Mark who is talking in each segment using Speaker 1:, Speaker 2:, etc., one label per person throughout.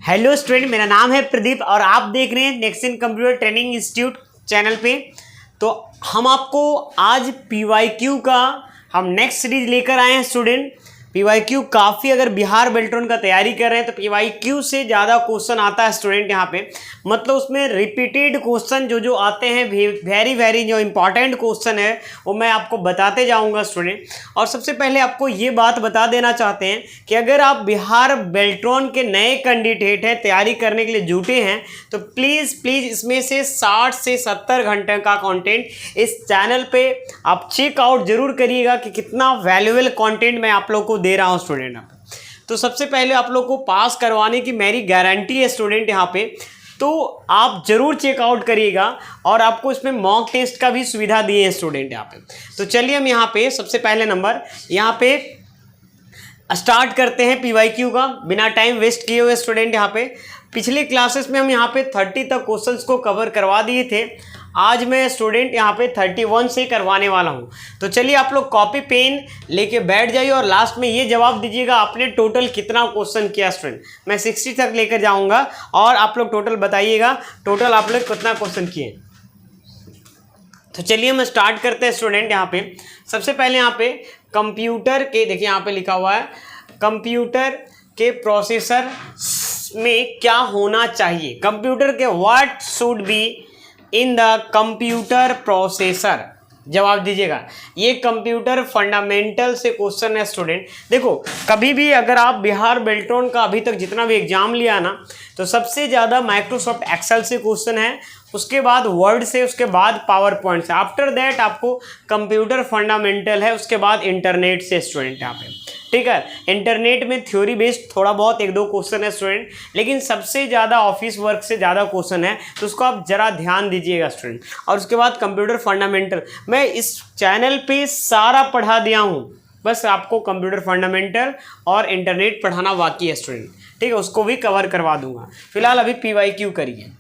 Speaker 1: Hello student, मेरा नाम है प्रदीप और आप देख रहे हैं next in computer training institute channel पे। तो हम आपको आज पीवाईक्यू का हम नेक्स्ट सीरीज लेकर आए हैं स्टूडेंट। पीवाईक्यू काफ़ी अगर बिहार बेल्ट्रॉन का तैयारी कर रहे हैं तो पीवाईक्यू से ज़्यादा क्वेश्चन आता है स्टूडेंट यहाँ पे, मतलब उसमें रिपीटेड क्वेश्चन जो आते हैं, वेरी जो इंपॉर्टेंट क्वेश्चन है वो मैं आपको बताते जाऊंगा स्टूडेंट। और सबसे पहले आपको ये बात बता देना चाहते हैं कि अगर आप बिहार बेल्ट्रॉन के नए कैंडिडेट हैं, तैयारी करने के लिए जुटे हैं, तो प्लीज़ इसमें से 60 से 70 घंटे का कंटेंट इस चैनल पे आप चेकआउट जरूर करिएगा कि कितना वैल्यूएबल कंटेंट मैं आप लोग को दे रहा हूँ स्टूडेंट। तो सबसे पहले आप लोग को पास करवाने की मेरी गारंटी है स्टूडेंट यहाँ पे, तो आप जरूर चेकआउट करिएगा और आपको इसमें मॉक टेस्ट का भी सुविधा दिए हैं स्टूडेंट यहाँ पे। तो चलिए हम यहाँ पे सबसे पहले नंबर यहाँ पे स्टार्ट करते हैं पीवाईक्यू का बिना टाइम वेस्ट किए हुए स्टूडेंट। यहाँ पे पिछले क्लासेस में हम यहाँ पे 30 तक क्वेश्चंस को कवर करवा दिए थे, आज मैं स्टूडेंट यहाँ पे 31 से करवाने वाला हूँ। तो चलिए आप लोग कॉपी पेन लेके बैठ जाइए और लास्ट में ये जवाब दीजिएगा आपने टोटल कितना क्वेश्चन किया स्टूडेंट। मैं 60 तक लेकर जाऊँगा और आप लोग टोटल बताइएगा टोटल आप लोग कितना क्वेश्चन किए। तो चलिए हम स्टार्ट करते हैं स्टूडेंट। यहाँ पे सबसे पहले यहाँ पे कंप्यूटर के, देखिए यहाँ पे लिखा हुआ है कंप्यूटर के प्रोसेसर में क्या होना चाहिए। कंप्यूटर के what should be in the computer processor, जवाब दीजिएगा। ये कंप्यूटर फंडामेंटल से क्वेश्चन है स्टूडेंट। देखो कभी भी अगर आप बिहार बेल्ट्रॉन का अभी तक जितना भी एग्जाम लिया ना, तो सबसे ज़्यादा माइक्रोसॉफ्ट एक्सेल से क्वेश्चन है, उसके बाद वर्ड से, उसके बाद पावर पॉइंट से, आफ्टर दैट आपको कंप्यूटर फंडामेंटल है, उसके बाद इंटरनेट से स्टूडेंट यहाँ पे, ठीक है। इंटरनेट में थ्योरी बेस्ड थोड़ा बहुत एक दो क्वेश्चन है स्टूडेंट, लेकिन सबसे ज़्यादा ऑफिस वर्क से ज़्यादा क्वेश्चन है, तो उसको आप ज़रा ध्यान दीजिएगा स्टूडेंट। और उसके बाद कंप्यूटर फंडामेंटल मैं इस चैनल पे सारा पढ़ा दिया हूँ, बस आपको कंप्यूटर फंडामेंटल और इंटरनेट पढ़ाना बाकी है स्टूडेंट, ठीक है, उसको भी कवर करवा दूंगा। फिलहाल अभी पीवाईक्यू करिए।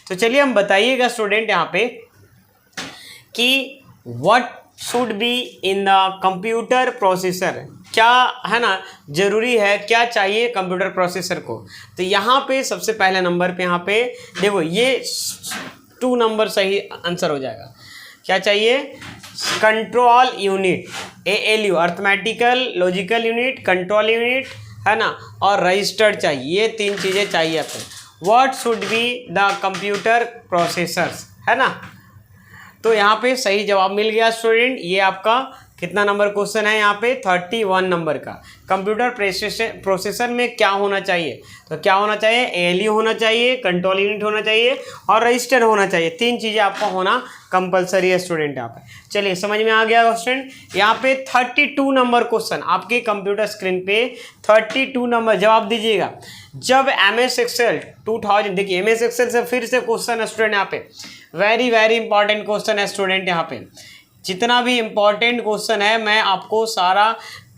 Speaker 1: तो चलिए हम बताइएगा स्टूडेंट यहाँ पे कि what should be in the computer processor, क्या है ना जरूरी है, क्या चाहिए कंप्यूटर प्रोसेसर को। तो यहाँ पे सबसे पहले नंबर पे यहाँ पे देखो ये 2 नंबर सही आंसर हो जाएगा। क्या चाहिए? Control unit, ALU arithmetical logical unit, control unit है ना, और रजिस्टर चाहिए, ये 3 चीज़ें चाहिए आपको। What should be the computer processors, है ना। तो यहाँ पे सही जवाब मिल गया स्टूडेंट। ये आपका कितना नंबर क्वेश्चन है यहाँ पे 31 नंबर का। कंप्यूटर प्रोसेसर में क्या होना चाहिए, तो क्या होना चाहिए? ALU होना चाहिए, कंट्रोल यूनिट होना चाहिए और रजिस्टर होना चाहिए। 3 चीज़ें आपका होना कंपलसरी है स्टूडेंट यहाँ पे। चलिए समझ में आ गया स्टूडेंट। यहाँ पे 32 नंबर क्वेश्चन आपके कंप्यूटर स्क्रीन पे 32 नंबर, जवाब दीजिएगा। जब MS Excel 2000, देखिए MS Excel से फिर से क्वेश्चन है स्टूडेंट यहाँ पे, वेरी इंपॉर्टेंट क्वेश्चन है स्टूडेंट। यहाँ पे जितना भी इम्पॉर्टेंट क्वेश्चन है मैं आपको सारा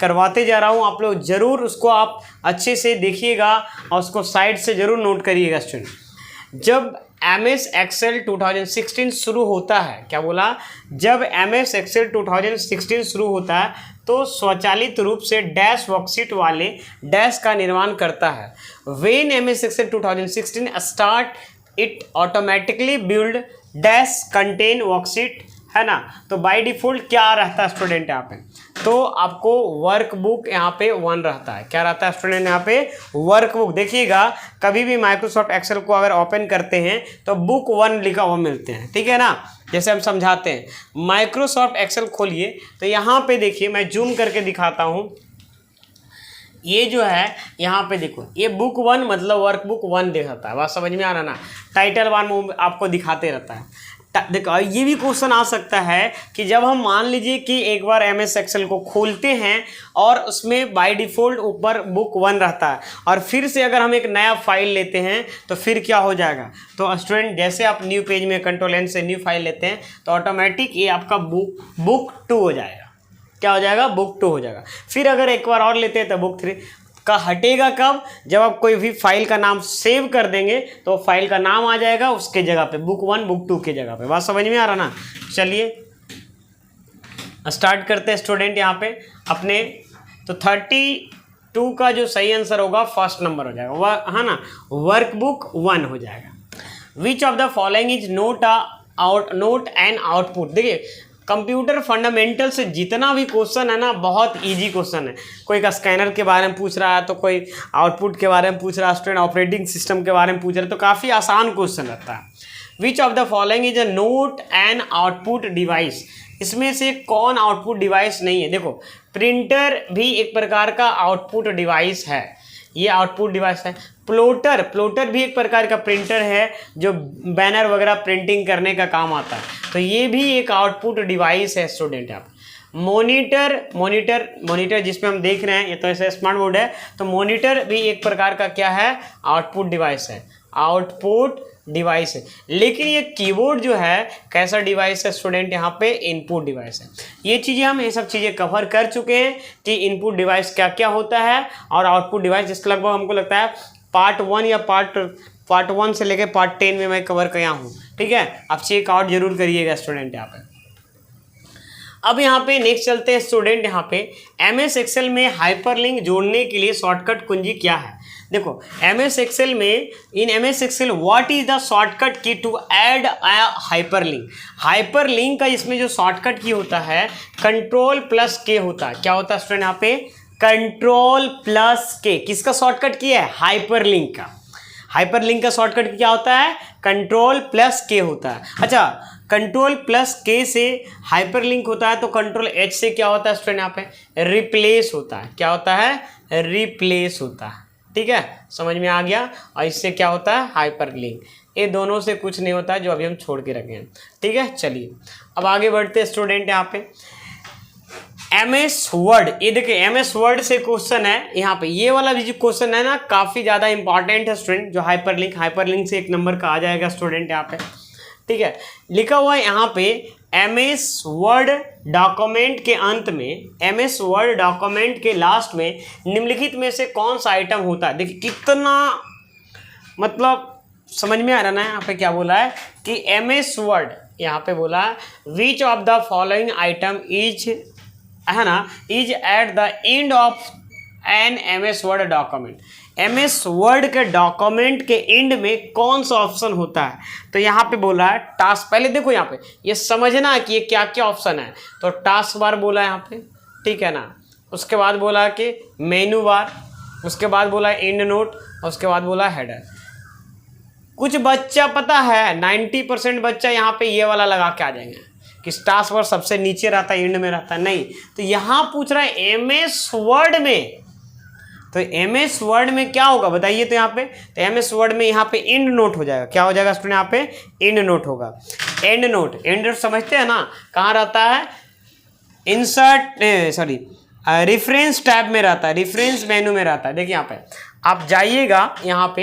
Speaker 1: करवाते जा रहा हूँ, आप लोग जरूर उसको आप अच्छे से देखिएगा और उसको साइड से जरूर नोट करिएगा स्टूडेंट। जब MS Excel 2016 शुरू होता है, क्या बोला? जब MS Excel 2016 शुरू होता है तो स्वचालित रूप से डैश वर्कशीट वाले डैश का निर्माण करता है। When MS Excel 2016 start it automatically build dash contain worksheet, है ना। तो बाय डिफॉल्ट क्या रहता है स्टूडेंट यहाँ पे, तो आपको वर्कबुक यहाँ पे 1 रहता है। क्या रहता है स्टूडेंट यहाँ पे? वर्कबुक। देखिएगा कभी भी माइक्रोसॉफ्ट एक्सेल को अगर ओपन करते हैं तो बुक 1 लिखा हुआ मिलते हैं, ठीक है ना। जैसे हम समझाते हैं, माइक्रोसॉफ्ट एक्सेल खोलिए तो यहाँ पे देखिए, मैं जूम करके दिखाता हूँ। ये जो है यहाँ पे देखो, ये बुक 1 मतलब वर्कबुक 1 दिखाता है, बात समझ में आ रहा ना। टाइटल 1 आपको दिखाते रहता है। देखो ये भी क्वेश्चन आ सकता है कि जब हम मान लीजिए कि एक बार MS Excel को खोलते हैं और उसमें बाय डिफ़ॉल्ट ऊपर बुक 1 रहता है, और फिर से अगर हम एक नया फाइल लेते हैं तो फिर क्या हो जाएगा। तो स्टूडेंट जैसे आप न्यू पेज में कंट्रोल N से न्यू फाइल लेते हैं तो ऑटोमेटिक ये आपका बुक 2 हो जाएगा। क्या हो जाएगा? बुक 2 हो जाएगा। फिर अगर एक बार और लेते हैं तो बुक 3 का हटेगा कब? जब आप कोई भी फाइल का नाम सेव कर देंगे तो फाइल का नाम आ जाएगा उसके जगह पे, बुक 1 बुक 2 के जगह पे। बात समझ में आ रहा ना। चलिए स्टार्ट करते हैं स्टूडेंट यहाँ पे अपने। तो 2 का जो सही आंसर होगा फर्स्ट नंबर हो जाएगा, है ना, वर्कबुक 1 हो जाएगा। विच of the following is note and output. देखिए कंप्यूटर फंडामेंटल से जितना भी क्वेश्चन है ना बहुत इजी क्वेश्चन है। कोई का स्कैनर के बारे में पूछ रहा है तो कोई आउटपुट के बारे में पूछ रहा है, स्टूडेंट ऑपरेटिंग सिस्टम के बारे में पूछ रहा है, तो काफ़ी आसान क्वेश्चन रहता है। विच of the following is a note and output device. इसमें से कौन आउटपुट डिवाइस नहीं है। देखो प्रिंटर भी एक प्रकार का आउटपुट डिवाइस है, ये आउटपुट डिवाइस है। प्लोटर भी एक प्रकार का प्रिंटर है जो बैनर वगैरह प्रिंटिंग करने का काम आता है, तो ये भी एक आउटपुट डिवाइस है स्टूडेंट। आप मॉनिटर जिसमें हम देख रहे हैं, ये तो ऐसे स्मार्ट बोर्ड है, तो मॉनिटर भी एक प्रकार का क्या है, आउटपुट डिवाइस है, आउटपुट डिवाइस है। लेकिन ये कीबोर्ड जो है कैसा डिवाइस है स्टूडेंट, यहाँ पे इनपुट डिवाइस है। ये चीज़ें हम ये सब चीज़ें कवर कर चुके हैं कि इनपुट डिवाइस क्या क्या होता है और आउटपुट डिवाइस, जिसका लगभग हमको लगता है पार्ट 1 या पार्ट 1 से लेकर पार्ट 10 में मैं कवर किया हूँ। ठीक है, आप चेकआउट जरूर करिएगा स्टूडेंट यहाँ पे। अब यहाँ पे नेक्स्ट चलते हैं स्टूडेंट, यहाँ पे MS एक्सेल में हाइपरलिंक जोड़ने के लिए शॉर्टकट कुंजी क्या है। देखो MS एक्सेल में, in MS Excel what is the shortcut key to add a hyperlink. Hyperlink का इसमें जो शॉर्टकट की होता है Ctrl+K होता है। क्या होता है स्टूडेंट यहाँ पे, Ctrl+K। किसका शॉर्टकट की है, हाइपरलिंक का। हाइपरलिंक का शॉर्टकट क्या होता है, Ctrl+K होता है। अच्छा Ctrl+K से हाइपरलिंक होता है, तो Ctrl+H से क्या होता है स्टूडेंट यहाँ पे, रिप्लेस होता है। क्या होता है, रिप्लेस होता है। ठीक है, समझ में आ गया। और इससे क्या होता है, हाइपरलिंक। ये दोनों से कुछ नहीं होता है जो अभी हम छोड़ के रखे हैं। ठीक है, चलिए अब आगे बढ़ते हैं स्टूडेंट। यहाँ पे MS वर्ड, ये देखिए MS वर्ड से क्वेश्चन है यहाँ पे। ये वाला भी जो क्वेश्चन है ना काफ़ी ज़्यादा इंपॉर्टेंट है स्टूडेंट, जो हाइपरलिंक से 1 नंबर का आ जाएगा स्टूडेंट यहाँ पे। ठीक है, लिखा हुआ है यहाँ पे MS वर्ड डॉक्यूमेंट के अंत में, MS वर्ड डॉक्यूमेंट के लास्ट में निम्नलिखित में से कौन सा आइटम होता है। देखिए कितना मतलब समझ में आ रहा ना, यहाँ पे क्या बोला है कि MS वर्ड, यहाँ पे बोला which of the following item is, है ना, is at the end of an MS word document. MS word के डॉक्यूमेंट के एंड में कौन सा ऑप्शन होता है। तो यहाँ पे बोला है टास्क। पहले देखो यहाँ पे ये समझना कि ये क्या क्या ऑप्शन है। तो टास्क बार बोला है यहाँ पे, ठीक है ना, उसके बाद बोला कि मेनू बार, उसके बाद बोला एंड नोट, और उसके बाद बोला हेडर। कुछ बच्चा पता है 90% बच्चा यहाँ पे ये वाला लगा के आ जाएंगे कि टास्क बार सबसे नीचे रहता है, एंड में रहता है। नहीं, तो यहाँ पूछ रहा है MS वर्ड में, तो MS वर्ड में क्या होगा बताइए। तो यहाँ पे तो MS वर्ड में यहाँ पे एंड नोट हो जाएगा। क्या हो जाएगा स्टूडेंट, यहाँ पे एंड नोट होगा। एंड नोट समझते हैं ना, कहाँ रहता है, रेफरेंस टैब में रहता है, रेफरेंस मेनू में रहता है। देखिए यहाँ पे आप जाइएगा यहाँ पे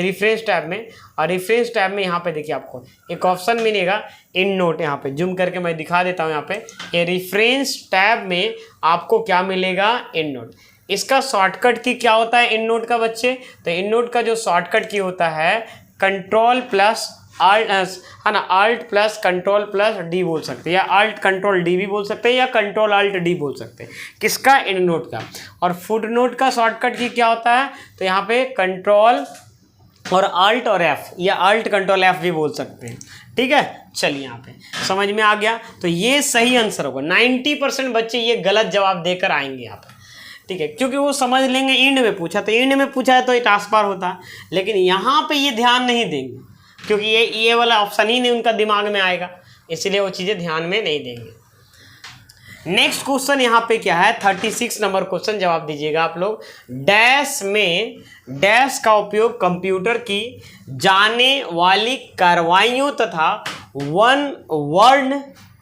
Speaker 1: रेफरेंस टैब में, और रेफरेंस टैब में यहाँ पे देखिए आपको एक ऑप्शन मिलेगा एंड नोट। यहाँ पे जूम करके मैं दिखा देता हूँ। यहाँ पे ये रेफरेंस टैब में आपको क्या मिलेगा, एंड नोट। इसका शॉर्टकट की क्या होता है एंड नोट का बच्चे, तो एंड नोट का जो शॉर्टकट की होता है Ctrl+Alt, है ना, Alt+Ctrl+D बोल सकते हैं, या Alt+Ctrl+D भी बोल सकते हैं, या Ctrl+Alt+D बोल सकते हैं। किसका, एंड नोट का। और फुट नोट का शॉर्टकट की क्या होता है, तो यहाँ पे Ctrl और Alt और F, या Alt+Ctrl+F भी बोल सकते हैं। ठीक है, चलिए यहाँ पे समझ में आ गया। तो ये सही आंसर होगा। 90% बच्चे ये गलत जवाब देकर आएंगे यहाँ पे। ठीक है, क्योंकि वो समझ लेंगे एंड में पूछा, तो एंड में पूछा है तो ये टास्क बार होता है। लेकिन यहाँ पे ये ध्यान नहीं देंगे, क्योंकि ये वाला ऑप्शन ही नहीं उनका दिमाग में आएगा, इसलिए वो चीज़ें ध्यान में नहीं देंगे। नेक्स्ट क्वेश्चन यहाँ पे क्या है, 36 नंबर क्वेश्चन, जवाब दीजिएगा आप लोग। डैश में डैश का उपयोग कंप्यूटर की जाने वाली कार्रवाइयों तथा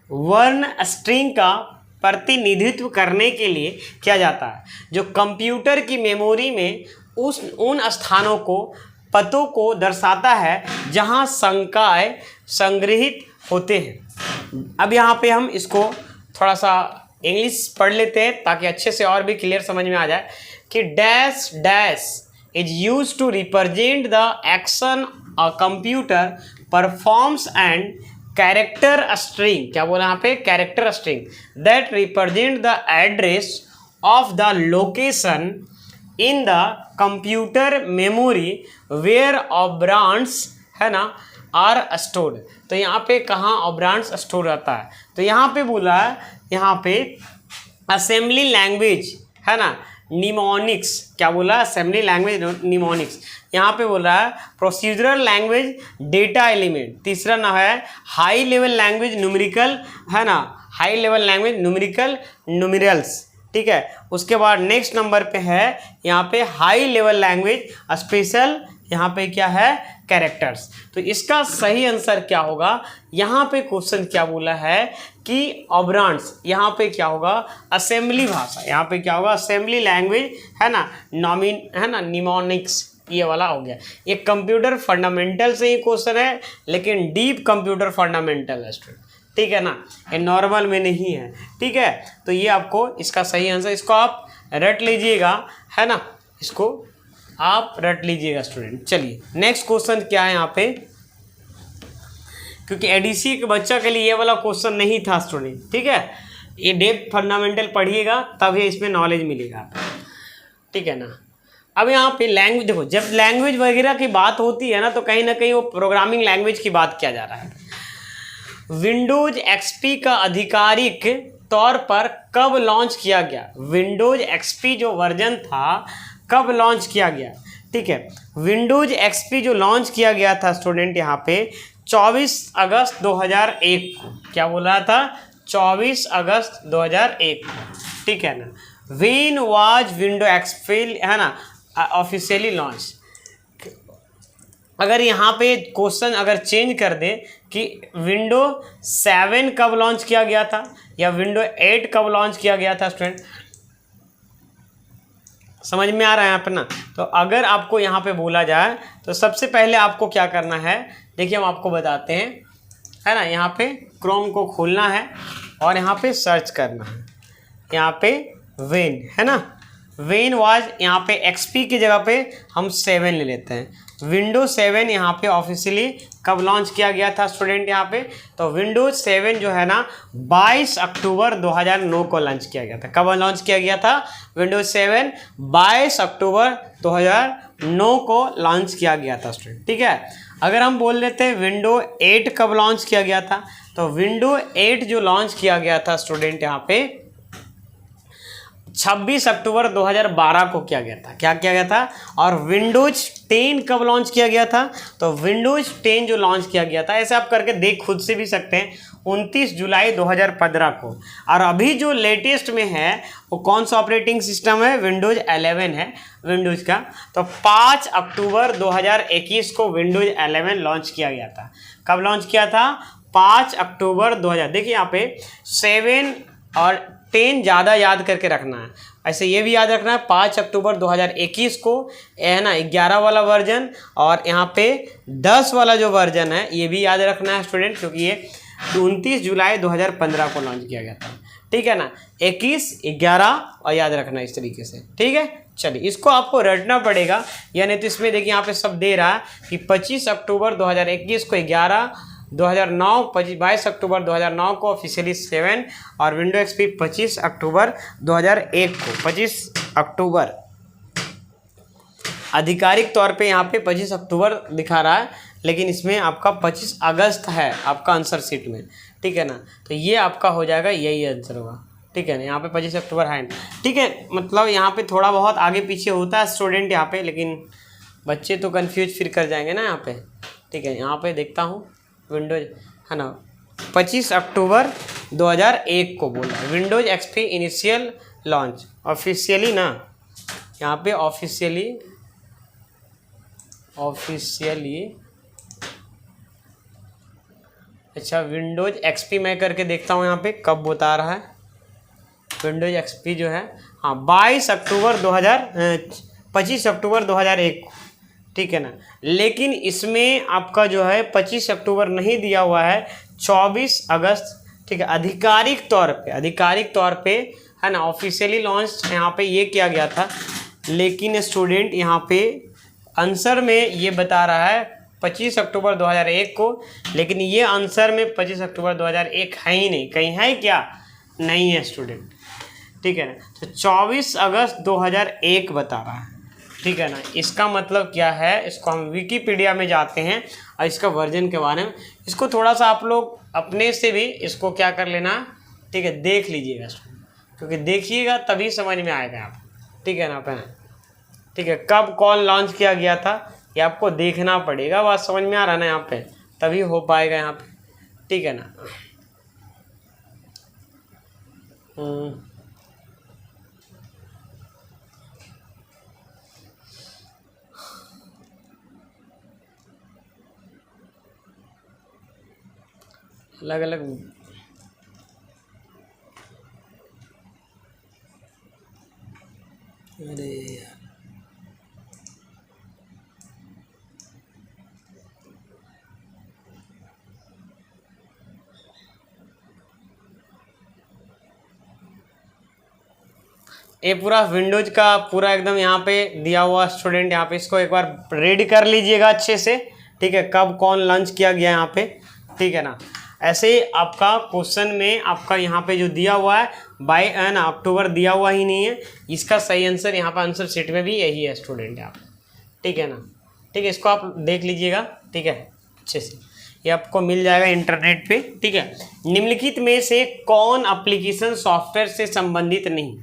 Speaker 1: वर्ण स्ट्रिंग का प्रतिनिधित्व करने के लिए किया जाता है, जो कंप्यूटर की मेमोरी में उन स्थानों को, पतों को दर्शाता है जहां संख्याएं संग्रहित होते हैं। अब यहाँ पे हम इसको थोड़ा सा इंग्लिश पढ़ लेते हैं ताकि अच्छे से और भी क्लियर समझ में आ जाए कि dash dash is used to represent the action a computer performs and character string. क्या बोला यहाँ पे, character string that represent the address of the location in the computer memory where operands है ना आर स्टोर्ड। तो यहाँ पे कहाँ ऑपरेंड्स स्टोर रहता है, तो यहाँ पे बोला है, यहाँ पे असेंबली लैंग्वेज है ना निमोनिक्स, क्या बोला असेंबली लैंग्वेज निमोनिक्स। यहाँ पे बोला है प्रोसीजरल लैंग्वेज डेटा एलिमेंट। तीसरा ना है हाई लेवल लैंग्वेज न्यूमेरिकल है ना, high level language numerical numerals, ठीक है। उसके बाद नेक्स्ट नंबर पे है यहाँ पे हाई लेवल लैंग्वेज स्पेशल, यहाँ पे क्या है कैरेक्टर्स। तो इसका सही आंसर क्या होगा, यहाँ पे क्वेश्चन क्या बोला है कि ऑपरेंड्स, यहाँ पे क्या होगा असेंबली भाषा, यहाँ पे क्या होगा असेंबली लैंग्वेज है ना निमोनिक्स, ये वाला हो गया। ये कंप्यूटर फंडामेंटल से ही क्वेश्चन है, लेकिन डीप कंप्यूटर फंडामेंटल है स्टूडेंट, ठीक है ना, ये नॉर्मल में नहीं है, ठीक है। तो ये आपको इसका सही आंसर, इसको आप रट लीजिएगा है ना, इसको आप रट लीजिएगा स्टूडेंट। चलिए नेक्स्ट क्वेश्चन क्या है यहाँ पे, क्योंकि एडीसी के बच्चा के लिए ये वाला क्वेश्चन नहीं था स्टूडेंट, ठीक है। ये डेप्थ फंडामेंटल पढ़िएगा तभी इसमें नॉलेज मिलेगा, ठीक है ना। अब यहाँ पे लैंग्वेज देखो, जब लैंग्वेज वगैरह की बात होती है ना तो कहीं ना कहीं वो प्रोग्रामिंग लैंग्वेज की बात किया जा रहा है। विंडोज एक्सपी का आधिकारिक तौर पर कब लॉन्च किया गया, विंडोज एक्सपी जो वर्जन था कब लॉन्च किया गया, ठीक है। विंडोज एक्सपी जो लॉन्च किया गया था स्टूडेंट यहाँ पे 24 अगस्त 2001 को, क्या बोला था 24 अगस्त 2001 को, ठीक है ना। व्हेन वाज विंडो एक्सपी है ना ऑफिशियली लॉन्च। अगर यहाँ पे क्वेश्चन अगर चेंज कर दे कि विंडो 7 कब लॉन्च किया गया था या विंडो 8 कब लॉन्च किया गया था स्टूडेंट, समझ में आ रहा है अपना। तो अगर आपको यहाँ पे बोला जाए तो सबसे पहले आपको क्या करना है, देखिए हम आपको बताते हैं है ना। यहाँ पे क्रोम को खोलना है और यहाँ पे सर्च करना है, यहाँ पे वेन है ना, वेन वाज, यहाँ पे एक्सपी की जगह पे हम 7 ले लेते हैं। विंडोज 7 यहाँ पे ऑफिशियली कब लॉन्च किया गया था स्टूडेंट, यहाँ पे तो विंडोज 7 जो है ना 22 अक्टूबर 2009 को लॉन्च किया गया था। कब लॉन्च किया गया था विंडोज 7, 22 अक्टूबर 2009 को लॉन्च किया गया था स्टूडेंट, ठीक है। अगर हम बोल लेते हैं विंडो 8 कब लॉन्च किया गया था, तो विंडो 8 जो लॉन्च किया गया था स्टूडेंट यहाँ पे 26 अक्टूबर 2012 को किया गया था, क्या किया गया था। और विंडोज 10 कब लॉन्च किया गया था, तो विंडोज 10 जो लॉन्च किया गया था, ऐसे आप करके देख खुद से भी सकते हैं, 29 जुलाई 2015 को। और अभी जो लेटेस्ट में है वो कौन सा ऑपरेटिंग सिस्टम है, विंडोज 11 है विंडोज का। तो 5 अक्टूबर 2021 को विंडोज 11 लॉन्च किया गया था। कब लॉन्च किया था, 5 अक्टूबर 2000। देखिए यहाँ पे 7 और 10 ज़्यादा याद करके रखना है, ऐसे ये भी याद रखना है 5 अक्टूबर 2021 को है ना 11 वाला वर्जन, और यहाँ पे 10 वाला जो वर्जन है ये भी याद रखना है स्टूडेंट, क्योंकि ये 29 जुलाई 2015 को लॉन्च किया गया था, ठीक है ना। 21, 11 और याद रखना इस तरीके से, ठीक है। चलिए इसको आपको रटना पड़ेगा, यानी तो इसमें देखिए यहाँ पे सब दे रहा है कि 25 अक्टूबर 2021 को 11, 2009 22 अक्टूबर 2009 को ऑफिशियली 7 और विंडो एक्सपी 25 अक्टूबर 2001 को, 25 अक्टूबर आधिकारिक तौर पे यहाँ पे 25 अक्टूबर दिखा रहा है, लेकिन इसमें आपका 25 अगस्त है आपका आंसर शीट में, ठीक है ना। तो ये आपका हो जाएगा, यही आंसर होगा, ठीक है ना। यहाँ पे 25 अक्टूबर है, ठीक है। मतलब यहाँ पे थोड़ा बहुत आगे पीछे होता है स्टूडेंट यहाँ पे, लेकिन बच्चे तो कन्फ्यूज फिर कर जाएंगे ना यहाँ पे, ठीक है। यहाँ पे देखता हूँ विंडोज है ना 25 अक्टूबर 2001 को बोला Windows XP initial launch officially ना, यहाँ पे ऑफिशियली अच्छा विंडोज एक्सपी मैं करके देखता हूँ यहाँ पे कब बता रहा है। विंडोज एक्सपी जो है हाँ 25 अक्टूबर 2001 को, ठीक है ना। लेकिन इसमें आपका जो है 25 अक्टूबर नहीं दिया हुआ है, 24 अगस्त, ठीक है। आधिकारिक तौर पे है ना ऑफिशियली लॉन्च यहाँ पे ये किया गया था, लेकिन स्टूडेंट यहाँ पे आंसर में ये बता रहा है 25 अक्टूबर 2001 को, लेकिन ये आंसर में 25 अक्टूबर 2001 है ही नहीं, कहीं है क्या, नहीं है स्टूडेंट, ठीक है ना। तो 24 अगस्त 2001 बता रहा है, ठीक है ना। इसका मतलब क्या है, इसको हम विकिपीडिया में जाते हैं और इसका वर्जन के बारे में इसको थोड़ा सा आप लोग अपने से भी इसको क्या कर लेना, ठीक है, देख लीजिएगा, क्योंकि देखिएगा तभी समझ में आएगा आप, ठीक है ना अपना, ठीक है। कब कौन लॉन्च किया गया था ये आपको देखना पड़ेगा, बात समझ में आ रहा है ना यहाँ पे, तभी हो पाएगा यहाँ पे, ठीक है ना। अलग अलग अरे ये पूरा विंडोज का पूरा एकदम यहाँ पे दिया हुआ स्टूडेंट, यहाँ पे इसको एक बार रेडी कर लीजिएगा अच्छे से, ठीक है। कब कौन लॉन्च किया गया यहाँ पे, ठीक है ना। ऐसे ही आपका क्वेश्चन में आपका यहाँ पे जो दिया हुआ है बाई ना अक्टूबर दिया हुआ ही नहीं है, इसका सही आंसर यहाँ पे आंसर शीट में भी यही है स्टूडेंट यहाँ पे, ठीक है ना। ठीक है, इसको आप देख लीजिएगा, ठीक है, अच्छे से ये आपको मिल जाएगा इंटरनेट पे, ठीक है। निम्नलिखित में से कौन एप्लीकेशन सॉफ्टवेयर से संबंधित नहीं,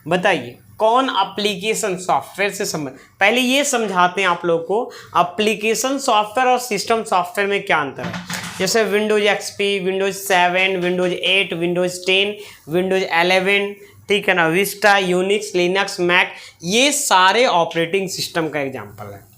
Speaker 1: बताइए कौन एप्लीकेशन सॉफ्टवेयर से संबंधित। पहले ये समझाते हैं आप लोग को एप्लीकेशन सॉफ्टवेयर और सिस्टम सॉफ्टवेयर में क्या अंतर है। जैसे Windows XP, Windows 7, Windows 8, Windows 10, Windows 11, ठीक है ना, विस्टा, यूनिक्स, लिनक्स, मैक, ये सारे ऑपरेटिंग सिस्टम का एग्जाम्पल है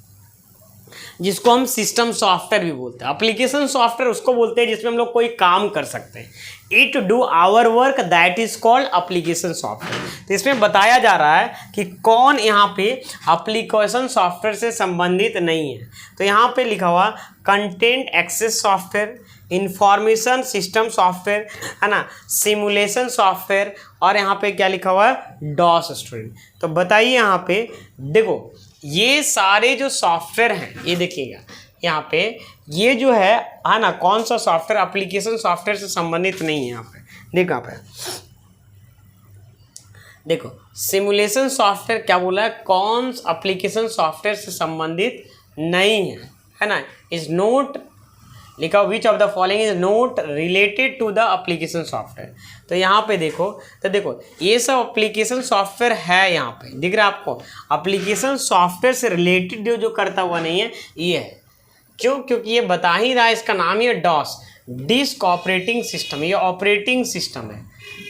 Speaker 1: जिसको हम सिस्टम सॉफ्टवेयर भी बोलते हैं। एप्लीकेशन सॉफ्टवेयर उसको बोलते हैं जिसमें हम लोग कोई काम कर सकते हैं, it do our work, that is called application software. तो इसमें बताया जा रहा है कि कौन यहाँ पे एप्लीकेशन सॉफ्टवेयर से संबंधित नहीं है। तो यहाँ पे लिखा हुआ content access software, information system software, है ना, सिमुलेशन सॉफ्टवेयर, और यहाँ पे क्या लिखा हुआ है, डॉस स्टूडेंट। तो बताइए यहाँ पे देखो ये सारे जो सॉफ्टवेयर हैं, ये देखिएगा यहाँ पे ये जो है ना, कौन सा सॉफ्टवेयर एप्लीकेशन सॉफ्टवेयर से संबंधित नहीं है। यहाँ पे देखो, यहाँ पे देखो सिमुलेशन सॉफ्टवेयर क्या बोला है, कौन एप्लीकेशन सॉफ्टवेयर से संबंधित नहीं है ना, इज नोट लिखा which of the following is not related to the application software. तो यहाँ पे देखो, तो देखो ये सब एप्लीकेशन सॉफ्टवेयर है, यहाँ पे दिख रहा है आपको, एप्लीकेशन सॉफ्टवेयर से रिलेटेड जो करता हुआ नहीं है ये है। क्यों? क्योंकि ये बता ही रहा है, इसका नाम ही है डॉस, डिस्क ऑपरेटिंग सिस्टम। ये ऑपरेटिंग सिस्टम है,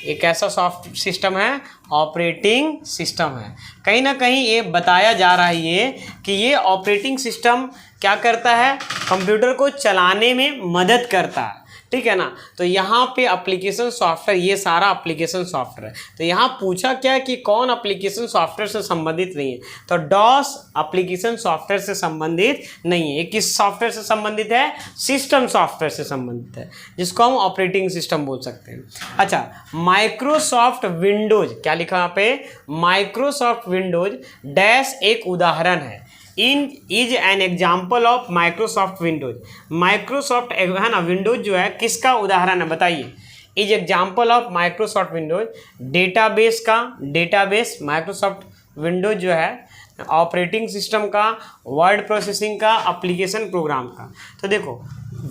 Speaker 1: ये कैसा सॉफ्ट सिस्टम है, ऑपरेटिंग सिस्टम है। कहीं ना कहीं ये बताया जा रहा है ये कि ये ऑपरेटिंग सिस्टम क्या करता है, कंप्यूटर को चलाने में मदद करता है, ठीक है ना। तो यहाँ पे एप्लीकेशन सॉफ्टवेयर, ये सारा एप्लीकेशन सॉफ्टवेयर है। तो यहाँ पूछा क्या कि कौन एप्लीकेशन सॉफ्टवेयर से संबंधित नहीं है, तो डॉस एप्लीकेशन सॉफ्टवेयर से संबंधित नहीं है। ये किस सॉफ्टवेयर से संबंधित है, सिस्टम सॉफ्टवेयर से संबंधित है, जिसको हम ऑपरेटिंग सिस्टम बोल सकते हैं। अच्छा, माइक्रोसॉफ्ट विंडोज, क्या लिखा यहाँ पे, माइक्रोसॉफ्ट विंडोज डैश एक उदाहरण है, in is an example of Microsoft Windows. Microsoft है ना, विंडोज जो है किसका उदाहरण है, बताइए, is example of Microsoft Windows, database का, डेटाबेस माइक्रोसॉफ्ट विंडोज जो है ऑपरेटिंग सिस्टम का, वर्ड प्रोसेसिंग का, एप्लीकेशन प्रोग्राम का। तो देखो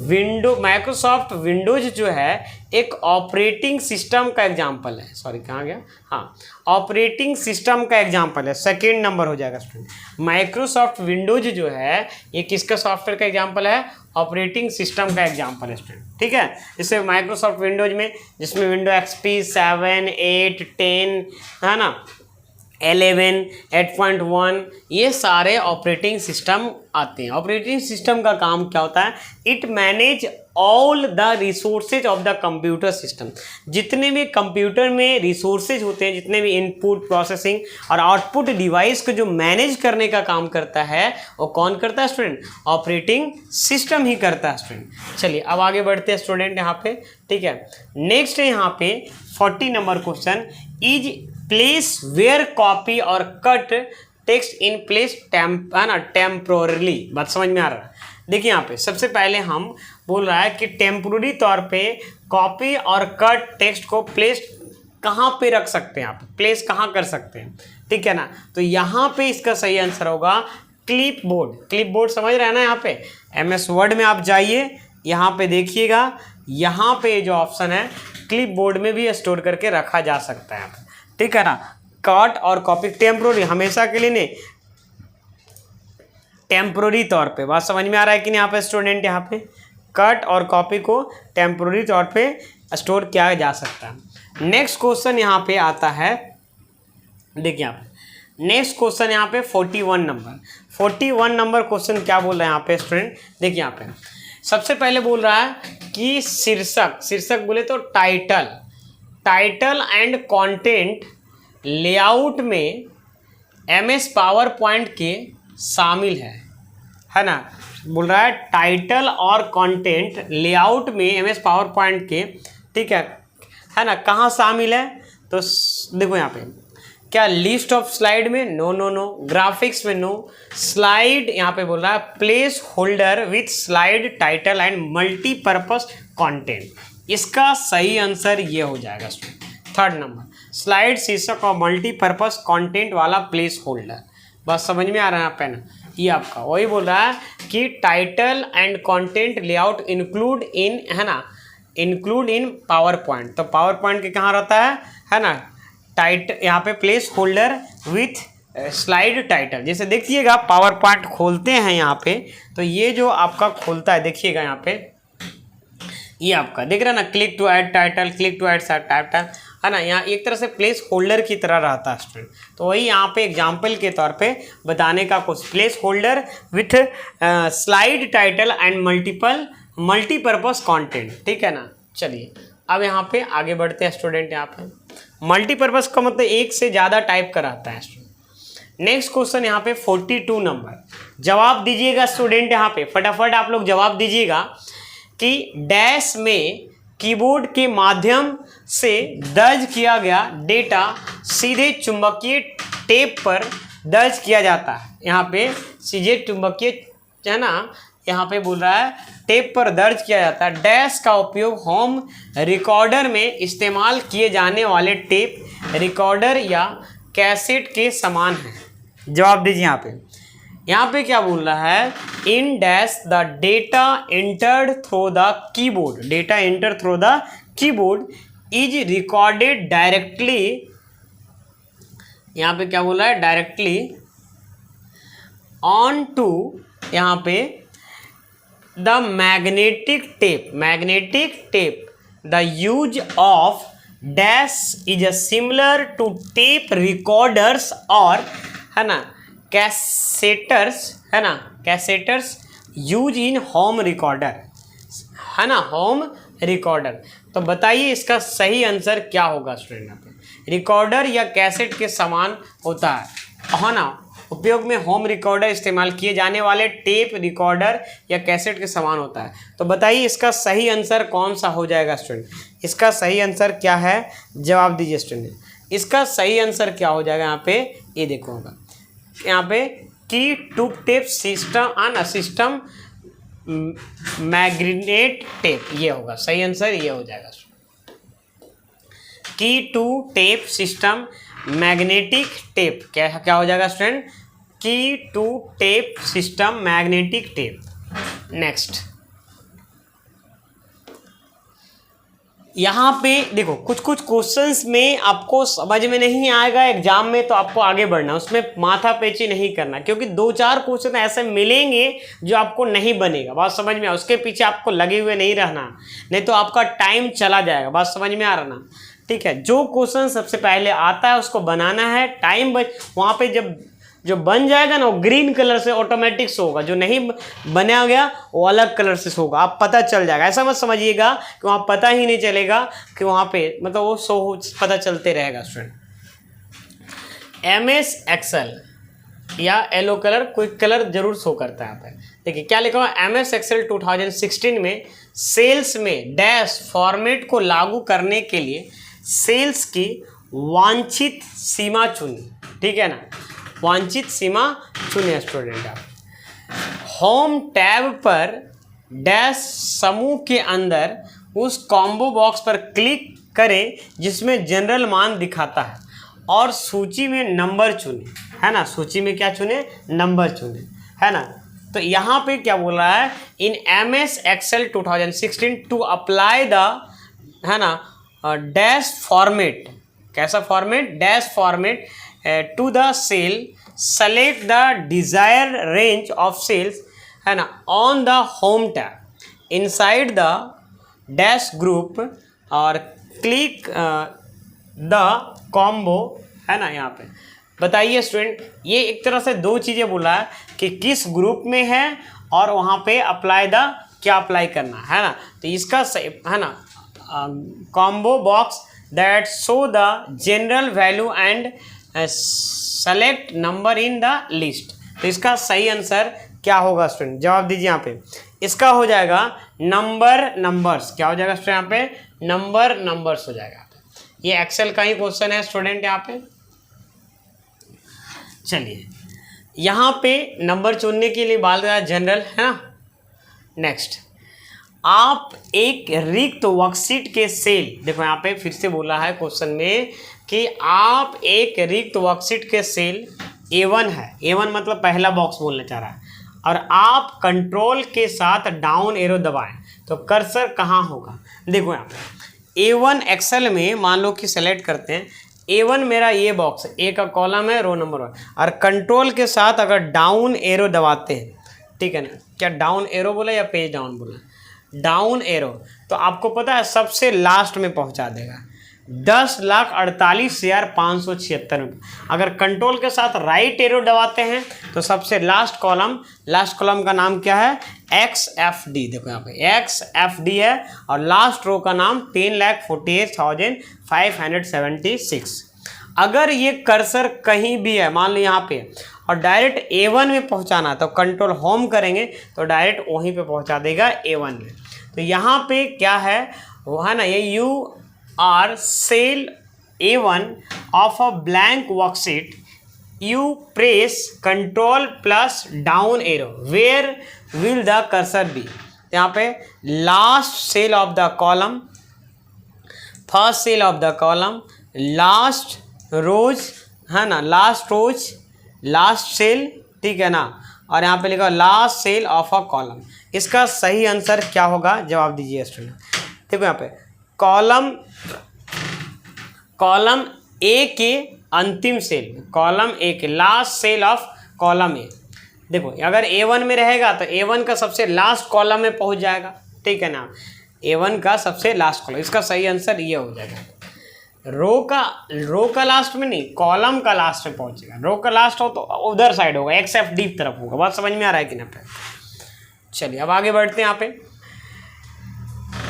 Speaker 1: विंडो माइक्रोसॉफ्ट विंडोज जो है एक ऑपरेटिंग सिस्टम का एग्जाम्पल है, सॉरी कहाँ गया, हाँ, ऑपरेटिंग सिस्टम का एग्जाम्पल है, सेकेंड नंबर हो जाएगा स्टूडेंट। माइक्रोसॉफ्ट विंडोज जो है ये किसका सॉफ्टवेयर का एग्जाम्पल है, ऑपरेटिंग सिस्टम का एग्जाम्पल है स्टूडेंट, ठीक है। जैसे माइक्रोसॉफ्ट विंडोज में, जिसमें विंडो एक्सपी 7, 8, 10 है ना, 11, 8.1, ये सारे ऑपरेटिंग सिस्टम आते हैं। ऑपरेटिंग सिस्टम का काम क्या होता है, it manage all the resources of the computer system. जितने भी कंप्यूटर में रिसोर्सेज होते हैं, जितने भी इनपुट, प्रोसेसिंग और आउटपुट डिवाइस को जो मैनेज करने का काम करता है वो कौन करता है स्टूडेंट, ऑपरेटिंग सिस्टम ही करता है स्टूडेंट। चलिए अब आगे बढ़ते हैं स्टूडेंट यहाँ पे, ठीक है। नेक्स्ट है यहाँ पे 40 number question, is place where copy और कट टेक्स्ट इन प्लेस है ना, टेम्पोरली। बात समझ में आ रहा है, देखिए यहाँ पे सबसे पहले हम बोल रहा है कि टेम्पोररी तौर पे कॉपी और कट टेक्स्ट को प्लेस कहाँ पे रख सकते हैं, आप प्लेस कहाँ कर सकते हैं, ठीक है ना। तो यहाँ पे इसका सही आंसर होगा क्लिप बोर्ड। क्लिप बोर्ड समझ रहे हैं ना। यहाँ पे MS वर्ड में आप जाइए, यहाँ पे देखिएगा, यहाँ पे जो ऑप्शन है क्लिप बोर्ड में भी स्टोर करके रखा जा सकता है, ठीक है ना। कट और कॉपी टेम्प्रोरी, हमेशा के लिए नहीं, टेम्प्रोरी तौर पे। बात समझ में आ रहा है कि नहीं यहाँ पे स्टूडेंट। यहाँ पे कट और कॉपी को टेम्प्रोरी तौर पे स्टोर किया जा सकता है। नेक्स्ट क्वेश्चन यहाँ पे आता है, देखिए यहाँ पे नेक्स्ट क्वेश्चन यहाँ पे 41 नंबर क्वेश्चन क्या बोल रहा है यहाँ पे स्टूडेंट। देखिए यहाँ पे सबसे पहले बोल रहा है कि शीर्षक बोले तो टाइटल एंड कंटेंट लेआउट में MS पावर पॉइंट के शामिल है ना। बोल रहा है टाइटल और कंटेंट लेआउट में MS पावर पॉइंट के, ठीक है ना, कहाँ शामिल है। तो देखो यहाँ पे क्या लिस्ट ऑफ स्लाइड में, नो, ग्राफिक्स में नो, स्लाइड यहाँ पे बोल रहा है place holder with slide title and multipurpose content. इसका सही आंसर ये हो जाएगा स्टूडेंट 3rd नंबर, स्लाइड शीर्षक और मल्टीपर्पज कंटेंट वाला प्लेस होल्डर। बस समझ में आ रहा है आप ना। ये आपका वही बोल रहा है कि title and content layout include in, है ना, इंक्लूड इन पावर पॉइंट। तो पावर पॉइंट के कहाँ रहता है ना, यहाँ पे place holder with slide title. जैसे देखिएगा पावर पॉइंट खोलते हैं यहाँ पे, तो ये जो आपका खोलता है, देखिएगा यहाँ पे ये आपका दिख रहा है ना, click to add title, click to add title, है ना। यहाँ एक तरह से प्लेस होल्डर की तरह रहता है स्टूडेंट। तो वही यहाँ पे एग्जाम्पल के तौर पे बताने का कुछ, place holder with slide title and multipurpose content, ठीक है ना। चलिए अब यहाँ पे आगे बढ़ते हैं स्टूडेंट। यहाँ पे मल्टीपर्पज का मतलब एक से ज़्यादा टाइप का रहता है स्टूडेंट। नेक्स्ट क्वेश्चन यहाँ पे 42 नंबर, जवाब दीजिएगा स्टूडेंट। यहाँ पे फटाफट आप लोग जवाब दीजिएगा कि डैश में कीबोर्ड के माध्यम से दर्ज किया गया डेटा सीधे चुंबकीय टेप पर दर्ज किया जाता है। यहाँ पे सीधे चुंबकीय, है ना, यहाँ पे बोल रहा है टेप पर दर्ज किया जाता है। डैश का उपयोग होम रिकॉर्डर में इस्तेमाल किए जाने वाले टेप रिकॉर्डर या कैसेट के समान है। जवाब दीजिए यहाँ पे क्या बोल रहा है, in dash the data entered through the keyboard, data enter through the keyboard is recorded directly. यहाँ पे क्या बोल रहा है, डायरेक्टली ऑन टू, यहाँ पे the magnetic tape the use of dash is similar to tape recorders और, है ना, कैसेटर्स, है ना, cassettes use in home recorder, है ना, होम रिकॉर्डर। तो बताइए इसका सही आंसर क्या होगा स्टूडेंट। यहाँ पे रिकॉर्डर या कैसेट के समान होता है ना, उपयोग में होम रिकॉर्डर इस्तेमाल किए जाने वाले टेप रिकॉर्डर या कैसेट के समान होता है। तो बताइए इसका सही आंसर कौन सा हो जाएगा स्टूडेंट। इसका सही आंसर क्या है, जवाब दीजिए स्टूडेंट। इसका सही आंसर क्या हो जाएगा यहाँ पे, ये देखो होगा यहाँ पे key to tape system magnet tape, ये होगा सही आंसर, ये हो जाएगा key to tape system magnetic tape. क्या हो जाएगा student, key to tape system magnetic tape. Next यहाँ पे देखो कुछ क्वेश्चंस में आपको समझ में नहीं आएगा एग्जाम में, तो आपको आगे बढ़ना, उसमें माथा पेची नहीं करना, क्योंकि 2-4 क्वेश्चन ऐसे मिलेंगे जो आपको नहीं बनेगा। बात समझ में आ, उसके पीछे आपको लगे हुए नहीं रहना, नहीं तो आपका टाइम चला जाएगा। बात समझ में आ रहा ना, ठीक है। जो क्वेश्चन सबसे पहले आता है उसको बनाना है, टाइम वहाँ पे जब जो बन जाएगा ना वो ग्रीन कलर से ऑटोमेटिक शो होगा, जो नहीं बना गया वो अलग कलर से शो होगा, आप पता चल जाएगा। ऐसा मत समझिएगा कि वहाँ पता ही नहीं चलेगा कि वहाँ पे, मतलब वो शो पता चलते रहेगा स्टूडेंट। MS एक्सेल या येलो कलर, कोई कलर जरूर शो करता है यहाँ पे। देखिए क्या लिखा हुआ, MS एक्सेल 2016 में सेल्स में डैश फॉर्मेट को लागू करने के लिए सेल्स की वांछित सीमा चुनी, ठीक है ना, वांछित सीमा चुने स्टूडेंट। आप होम टैब पर डैश समूह के अंदर उस कॉम्बो बॉक्स पर क्लिक करें जिसमें जनरल मान दिखाता है और सूची में नंबर चुने, है ना, सूची में क्या चुने, नंबर चुने, है ना। तो यहाँ पे क्या बोल रहा है, in MS Excel 2016 to apply the, है ना, डैश फॉर्मेट, कैसा format, dash format to the cell, select the desire range of cells, है ना, on the home tab inside the dash group और क्लिक द कॉम्बो, है ना। यहाँ पे बताइए स्टूडेंट, ये एक तरह से दो चीज़ें बोला है कि किस ग्रुप में है और वहाँ पे अप्लाई द क्या अप्लाई करना है ना। तो इसका है ना, combo box that show the general value and select number in the list. तो इसका सही आंसर क्या होगा स्टूडेंट, जवाब दीजिए यहाँ पे। इसका हो जाएगा नंबर्स, क्या हो जाएगा स्टूडेंट यहाँ पे, नंबर्स हो जाएगा। ये एक्सेल का ही क्वेश्चन है स्टूडेंट यहाँ पे। चलिए यहाँ पे नंबर चुनने के लिए बाल का जनरल, है ना। नेक्स्ट, आप एक रिक्त वर्कशीट के सेल, देखो यहाँ पे फिर से बोला है क्वेश्चन में कि आप एक रिक्त वर्कशीट के सेल A1 है, A1 मतलब पहला बॉक्स बोलना चाह रहा है, और आप कंट्रोल के साथ डाउन एरो दबाएं तो कर्सर कहाँ होगा। देखो यहाँ पे A1 एक्सेल में मान लो कि सेलेक्ट करते हैं, A1 मेरा ये बॉक्स, A का कॉलम है, रो नंबर 1, और कंट्रोल के साथ अगर डाउन एरो दबाते हैं, ठीक है ना, क्या डाउन एरो बोला या पेज डाउन बोला, डाउन एरो, तो आपको पता है सबसे लास्ट में पहुंचा देगा 10,48,576 रुपये। अगर कंट्रोल के साथ राइट एरो दबाते हैं तो सबसे लास्ट कॉलम का नाम क्या है, XFD, देखो यहाँ पे XFD है, और लास्ट रो का नाम 10,48,576। अगर ये कर्सर कहीं भी है, मान लो यहाँ पे, और डायरेक्ट A1 में पहुँचाना है तो कंट्रोल होम करेंगे तो डायरेक्ट वहीं पे पहुँचा देगा A1 में। तो यहाँ पे क्या है वो है ना, ये UR cell A1 of a blank worksheet, you press control plus down arrow, where will the cursor be। यहाँ पे last cell of the column, first cell of the column, last rows, है ना, लास्ट सेल, ठीक है ना, और यहाँ पे लिखा last cell of a column. इसका सही आंसर क्या होगा, जवाब दीजिए स्टूडेंट। देखो यहाँ पे कॉलम ए के अंतिम सेल, कॉलम ए के last cell of column A. देखो अगर A1 में रहेगा तो A1 का सबसे लास्ट कॉलम में पहुंच जाएगा, ठीक है ना, A1 का सबसे लास्ट कॉलम। इसका सही आंसर ये हो जाएगा। रो का लास्ट में नहीं, कॉलम का लास्ट में पहुंचेगा। रो का लास्ट हो तो उधर साइड होगा, XFD की तरफ होगा। बात समझ में आ रहा है कि ना। चलिए अब आगे बढ़ते हैं। यहाँ पे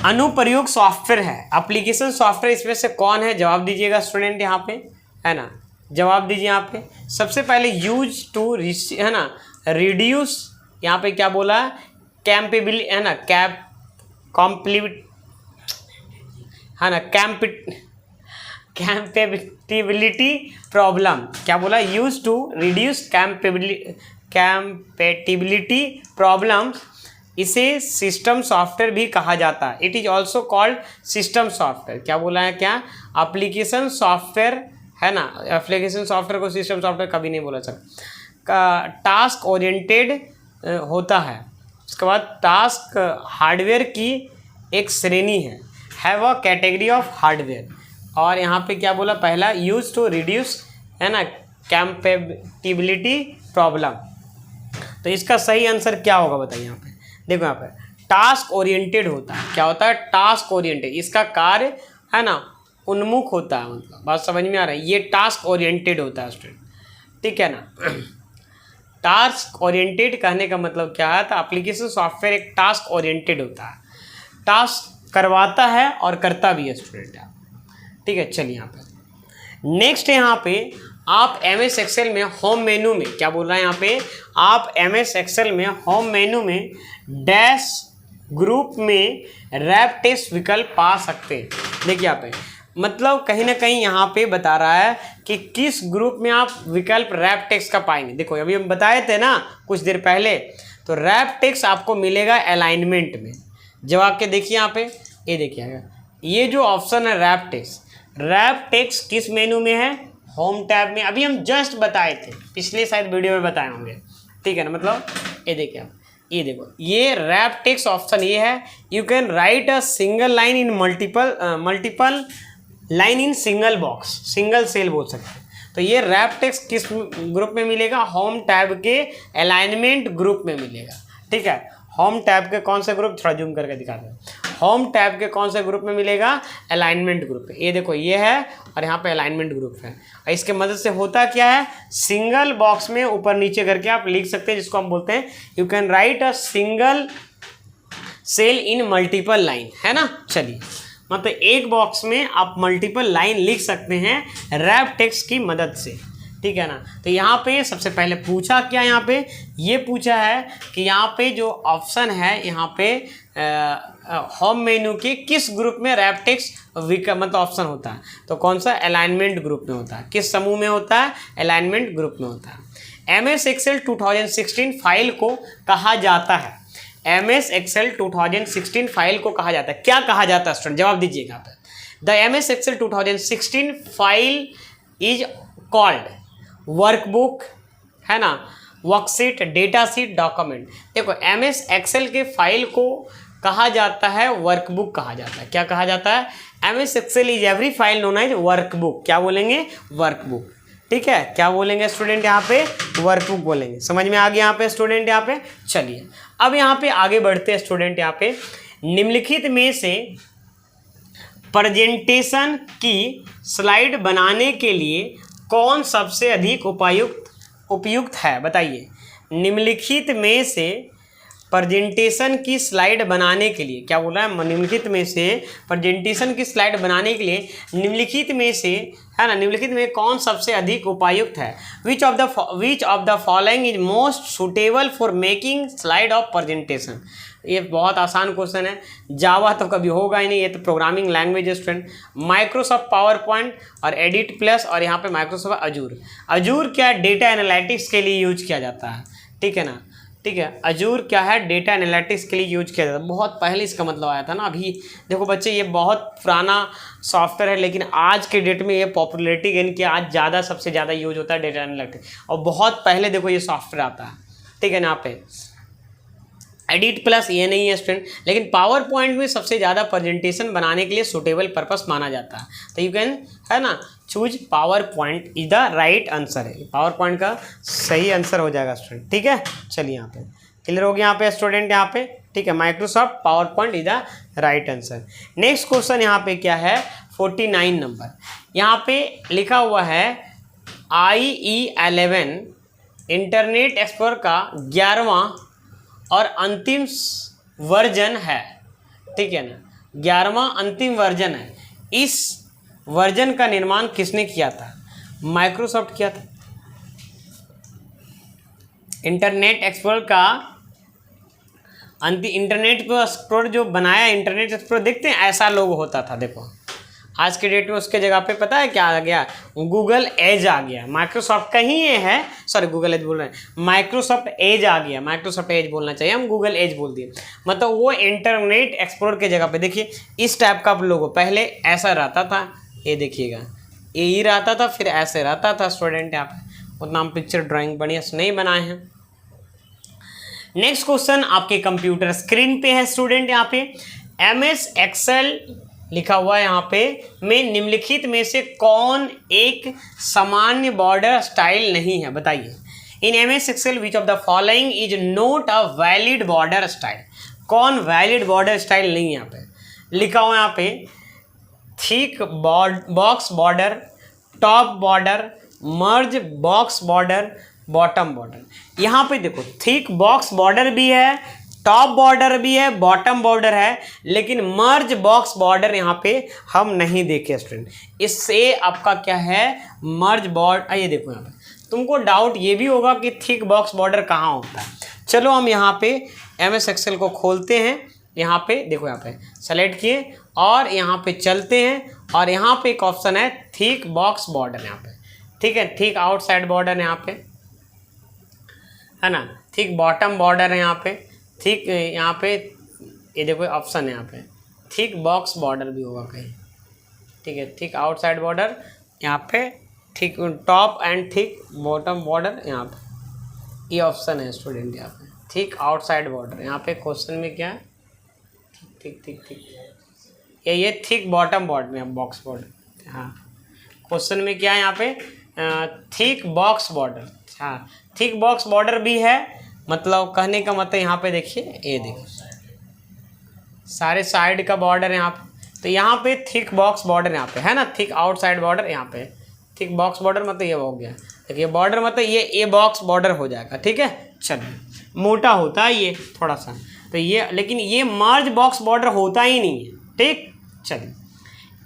Speaker 1: अनुप्रयोग सॉफ्टवेयर है, एप्लीकेशन सॉफ्टवेयर, इसमें से कौन है, जवाब दीजिएगा स्टूडेंट यहाँ पे, है ना, जवाब दीजिए यहाँ पे। सबसे पहले यूज टू, है ना, रिड्यूस, यहाँ पे क्या बोला है, कैम्पेबिलिटी, है ना, कैम्पेटिबिलिटी प्रॉब्लम, क्या बोला, यूज टू रिड्यूस कैम्पेटिबिलिटी प्रॉब्लम, इसे सिस्टम सॉफ्टवेयर भी कहा जाता है। It is also called system software. क्या बोला है, क्या, एप्लीकेशन सॉफ्टवेयर, है ना, एप्लीकेशन सॉफ्टवेयर को सिस्टम सॉफ्टवेयर कभी नहीं बोला सकता। टास्क ओरिएंटेड होता है। उसके बाद टास्क हार्डवेयर की एक श्रेणी है, have a category of hardware. और यहाँ पे क्या बोला, पहला यूज टू रिड्यूस, है ना, कैम्पेटिबिलिटी प्रॉब्लम। तो इसका सही आंसर क्या होगा बताइए। यहाँ पे देखो, यहाँ पे टास्क ओरिएंटेड होता है। क्या होता है, टास्क ओरिएंटेड, इसका कार्य, है ना, उन्मुख होता है। मतलब बात समझ में आ रहा है, ये टास्क ओरिएंटेड होता है स्टूडेंट, ठीक है ना। टास्क ओरिएंटेड कहने का मतलब क्या है, तो एप्लीकेशन सॉफ्टवेयर एक टास्क ओरिएंटेड होता है, टास्क करवाता है और करता भी है स्टूडेंट, ठीक है। चलिए यहाँ पे नेक्स्ट है, यहाँ पे आप MS एक्सेल में होम मेनू में, क्या बोल रहा है यहाँ पे, आप MS एक्सेल में होम मेनू में डैश ग्रुप में रैप टेक्स्ट विकल्प पा सकते हैं। देखिए यहाँ पे मतलब कहीं ना कहीं यहाँ पे बता रहा है कि किस ग्रुप में आप विकल्प रैप टेक्स्ट का पाएंगे। देखो अभी हम बताए थे ना कुछ देर पहले, तो रैप टेक्स्ट आपको मिलेगा अलाइनमेंट में। जब आपके देखिए यहाँ पे, ये देखिए ये जो ऑप्शन है रैप टेक्स्ट किस मेनू में है? होम टैब में। अभी हम जस्ट बताए थे, पिछले शायद वीडियो में बताए होंगे, ठीक है ना। मतलब ये देखिए आप, ये देखो, ये रैप टेक्स्ट ऑप्शन ये है। You can write a single line in multiple line in single box, single cell बोल सकते हैं। तो ये रैप टेक्स्ट किस ग्रुप में मिलेगा? होम टैब के अलाइनमेंट ग्रुप में मिलेगा, ठीक है। होम टैब के कौन से ग्रुप, थोड़ा जूम करके दिखाते हैं। होम टैब के कौन से ग्रुप में मिलेगा? अलाइनमेंट ग्रुप पे। ये देखो, ये है और यहाँ पे अलाइनमेंट ग्रुप है। और इसके मदद से होता क्या है, सिंगल बॉक्स में ऊपर नीचे करके आप लिख सकते हैं, जिसको हम बोलते हैं you can write a single cell in multiple line, है ना। चलिए, मतलब एक बॉक्स में आप मल्टीपल लाइन लिख सकते हैं रैप टेक्स्ट की मदद से, ठीक है ना। तो यहाँ पे सबसे पहले पूछा क्या, यहाँ पे ये पूछा है कि यहाँ पे जो ऑप्शन है, यहाँ पे होम मेनू के किस ग्रुप में रैप टेक्स्ट मतलब ऑप्शन होता है? तो कौन सा? अलाइनमेंट ग्रुप में होता है। किस समूह में होता है? अलाइनमेंट ग्रुप में होता है। MS Excel 2016 फाइल को कहा जाता है, MS Excel 2016 फाइल को कहा जाता है, क्या कहा जाता है स्टूडेंट? जवाब दीजिएगा आप। The MS Excel 2016 file is called workbook, है ना, वर्कशीट, डेटा शीट, डॉक्यूमेंट। देखो, MS Excel के फाइल को कहा जाता है वर्कबुक कहा जाता है। क्या कहा जाता है? MS Excel is every file known as workbook. क्या बोलेंगे? वर्कबुक, ठीक है। क्या बोलेंगे स्टूडेंट? यहाँ पे वर्कबुक बोलेंगे। समझ में आ गया यहाँ पे स्टूडेंट? यहाँ पे चलिए, अब यहाँ पे आगे बढ़ते हैं स्टूडेंट। यहाँ पे निम्नलिखित में से प्रेजेंटेशन की स्लाइड बनाने के लिए कौन सबसे अधिक उपयुक्त है? बताइए। निम्नलिखित में से प्रेजेंटेशन की स्लाइड बनाने के लिए, क्या बोला है? निम्नलिखित में से प्रेजेंटेशन की स्लाइड बनाने के लिए निम्नलिखित में से, है ना, निम्नलिखित में कौन सबसे अधिक उपयुक्त है? विच of the following is most suitable for making slide of presentation. ये बहुत आसान क्वेश्चन है। जावा तो कभी होगा ही नहीं, ये तो प्रोग्रामिंग लैंग्वेज है स्टूडेंट। माइक्रोसॉफ्ट पावर पॉइंट और एडिट प्लस, और यहाँ पे माइक्रोसॉफ्ट अजूर क्या? डेटा एनालिटिक्स के लिए यूज किया जाता है, ठीक है ना, ठीक है। अजूर क्या है? डेटा एनालिटिक्स के लिए यूज किया जाता है। बहुत पहले इसका मतलब आया था ना। अभी देखो बच्चे, ये बहुत पुराना सॉफ्टवेयर है, लेकिन आज के डेट में ये पॉपुलैरिटी गेन किया। आज ज़्यादा, सबसे ज़्यादा यूज होता है डेटा एनालिटिक्स, और बहुत पहले देखो ये सॉफ्टवेयर आता है, ठीक है ना। यहाँ पे एडिट प्लस ये नहीं है स्टूडेंट, लेकिन पावर पॉइंट में सबसे ज़्यादा प्रेजेंटेशन बनाने के लिए सुटेबल पर्पस माना जाता है। तो यू कैन, है ना, choose power point is the right answer है। पावर पॉइंट का सही आंसर हो जाएगा स्टूडेंट, ठीक है। चलिए, यहाँ पे क्लियर हो गया यहाँ पे स्टूडेंट, यहाँ पे, ठीक है। Microsoft power point is the right answer. Next question यहाँ पे क्या है? 49 नंबर। यहाँ पे लिखा हुआ है IE11 इंटरनेट एक्सप्लोरर का 11वां और अंतिम वर्जन है, ठीक है ना। 11वां अंतिम वर्जन है। इस वर्जन का निर्माण किसने किया था? माइक्रोसॉफ्ट किया था। इंटरनेट एक्सप्लोरर का इंटरनेट एक्सप्लोरर जो बनाया, इंटरनेट एक्सप्लोरर देखते हैं ऐसा लोगो होता था। देखो, आज के डेट में उसके जगह पे पता है क्या आ गया? गूगल एज आ गया। माइक्रोसॉफ्ट का ही ये है, सॉरी गूगल एज बोल रहे हैं, माइक्रोसॉफ्ट एज आ गया। माइक्रोसॉफ्ट एज बोलना चाहिए, हम गूगल एज बोल दिए। मतलब वो इंटरनेट एक्सप्लोरर के जगह पे देखिए इस टाइप का लोगो पहले ऐसा रहता था, ये देखिएगा, ये ही रहता था, फिर ऐसे रहता था स्टूडेंट। यहाँ पे उतना हम पिक्चर ड्राइंग बढ़िया से नहीं बनाए हैं। नेक्स्ट क्वेश्चन आपके कंप्यूटर स्क्रीन पे है स्टूडेंट। यहाँ पे MS Excel लिखा हुआ है यहाँ पे में निम्नलिखित में से कौन एक सामान्य बॉर्डर स्टाइल नहीं है? बताइए। In MS Excel which of the following is not a valid border style. कौन वैलिड बॉर्डर स्टाइल नहीं है? यहाँ पे लिखा हुआ है, यहाँ पे thick box border, top border, merge box border, bottom border. यहाँ पे देखो, थिक बॉक्स बॉर्डर भी है, टॉप बॉर्डर भी है, बॉटम बॉर्डर है, लेकिन मर्ज बॉक्स बॉर्डर यहाँ पे हम नहीं देखे स्टूडेंट। इससे आपका क्या है? मर्ज बॉर्डर। ये देखो, यहाँ पे तुमको डाउट ये भी होगा कि थिक बॉक्स बॉर्डर कहाँ होता है। चलो हम यहाँ पे MS Excel को खोलते हैं। यहाँ पे देखो, यहाँ पे सेलेक्ट किए और यहाँ पे चलते हैं, और यहाँ पे एक ऑप्शन है थिक बॉक्स बॉर्डर, यहाँ पे, ठीक है। थिक आउटसाइड बॉर्डर यहाँ पे, है ना। थिक बॉटम बॉर्डर है यहाँ पे, ठीक। यहाँ पे ये देखो ऑप्शन है यहाँ पे, थिक बॉक्स बॉर्डर भी होगा कहीं, ठीक है, थिक आउटसाइड बॉर्डर यहाँ पे, thick top and thick bottom border यहाँ पे, ये ऑप्शन है स्टूडेंट यहाँ पे, थिक आउटसाइड बॉर्डर। यहाँ पे क्वेश्चन में क्या है, थिक थिक थिक ये थिक बॉटम बॉर्डर में बॉक्स बॉर्डर, हाँ क्वेश्चन में क्या है यहाँ पे, थिक बॉक्स बॉर्डर, हाँ थिक बॉक्स बॉर्डर भी है, मतलब कहने का मतलब यहाँ पे देखिए, ये देखो सारे साइड का बॉर्डर यहाँ पे, तो यहाँ पे थिक बॉक्स बॉर्डर यहाँ पे है ना, थिक आउटसाइड बॉर्डर यहाँ पे, थिक बॉक्स बॉर्डर मतलब ये हो गया, देखिए बॉर्डर मतलब ये बॉक्स बॉर्डर हो जाएगा, ठीक है। चलिए मोटा होता है ये थोड़ा सा, तो ये लेकिन ये मर्ज बॉक्स बॉर्डर होता ही नहीं है, ठीक। चलिए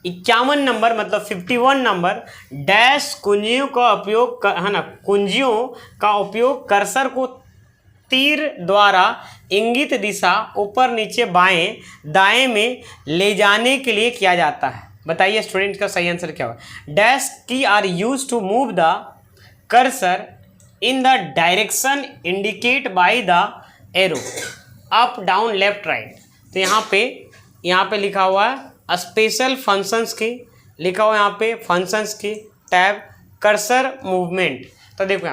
Speaker 1: 51 नंबर मतलब 51 नंबर, डैश कुंजियों का उपयोग है ना, कुंजियों का उपयोग कर्सर को तीर द्वारा इंगित दिशा ऊपर नीचे बाएं दाएं में ले जाने के लिए किया जाता है। बताइए स्टूडेंट का सही आंसर क्या होगा। Dash key are use to move the cursor in the direction indicate by the arrow up down left right. तो यहाँ पे लिखा हुआ है स्पेशल फंक्शंस की, लिखा हुआ यहाँ पे फंक्शंस की टैब कर्सर मूवमेंट। तो देखो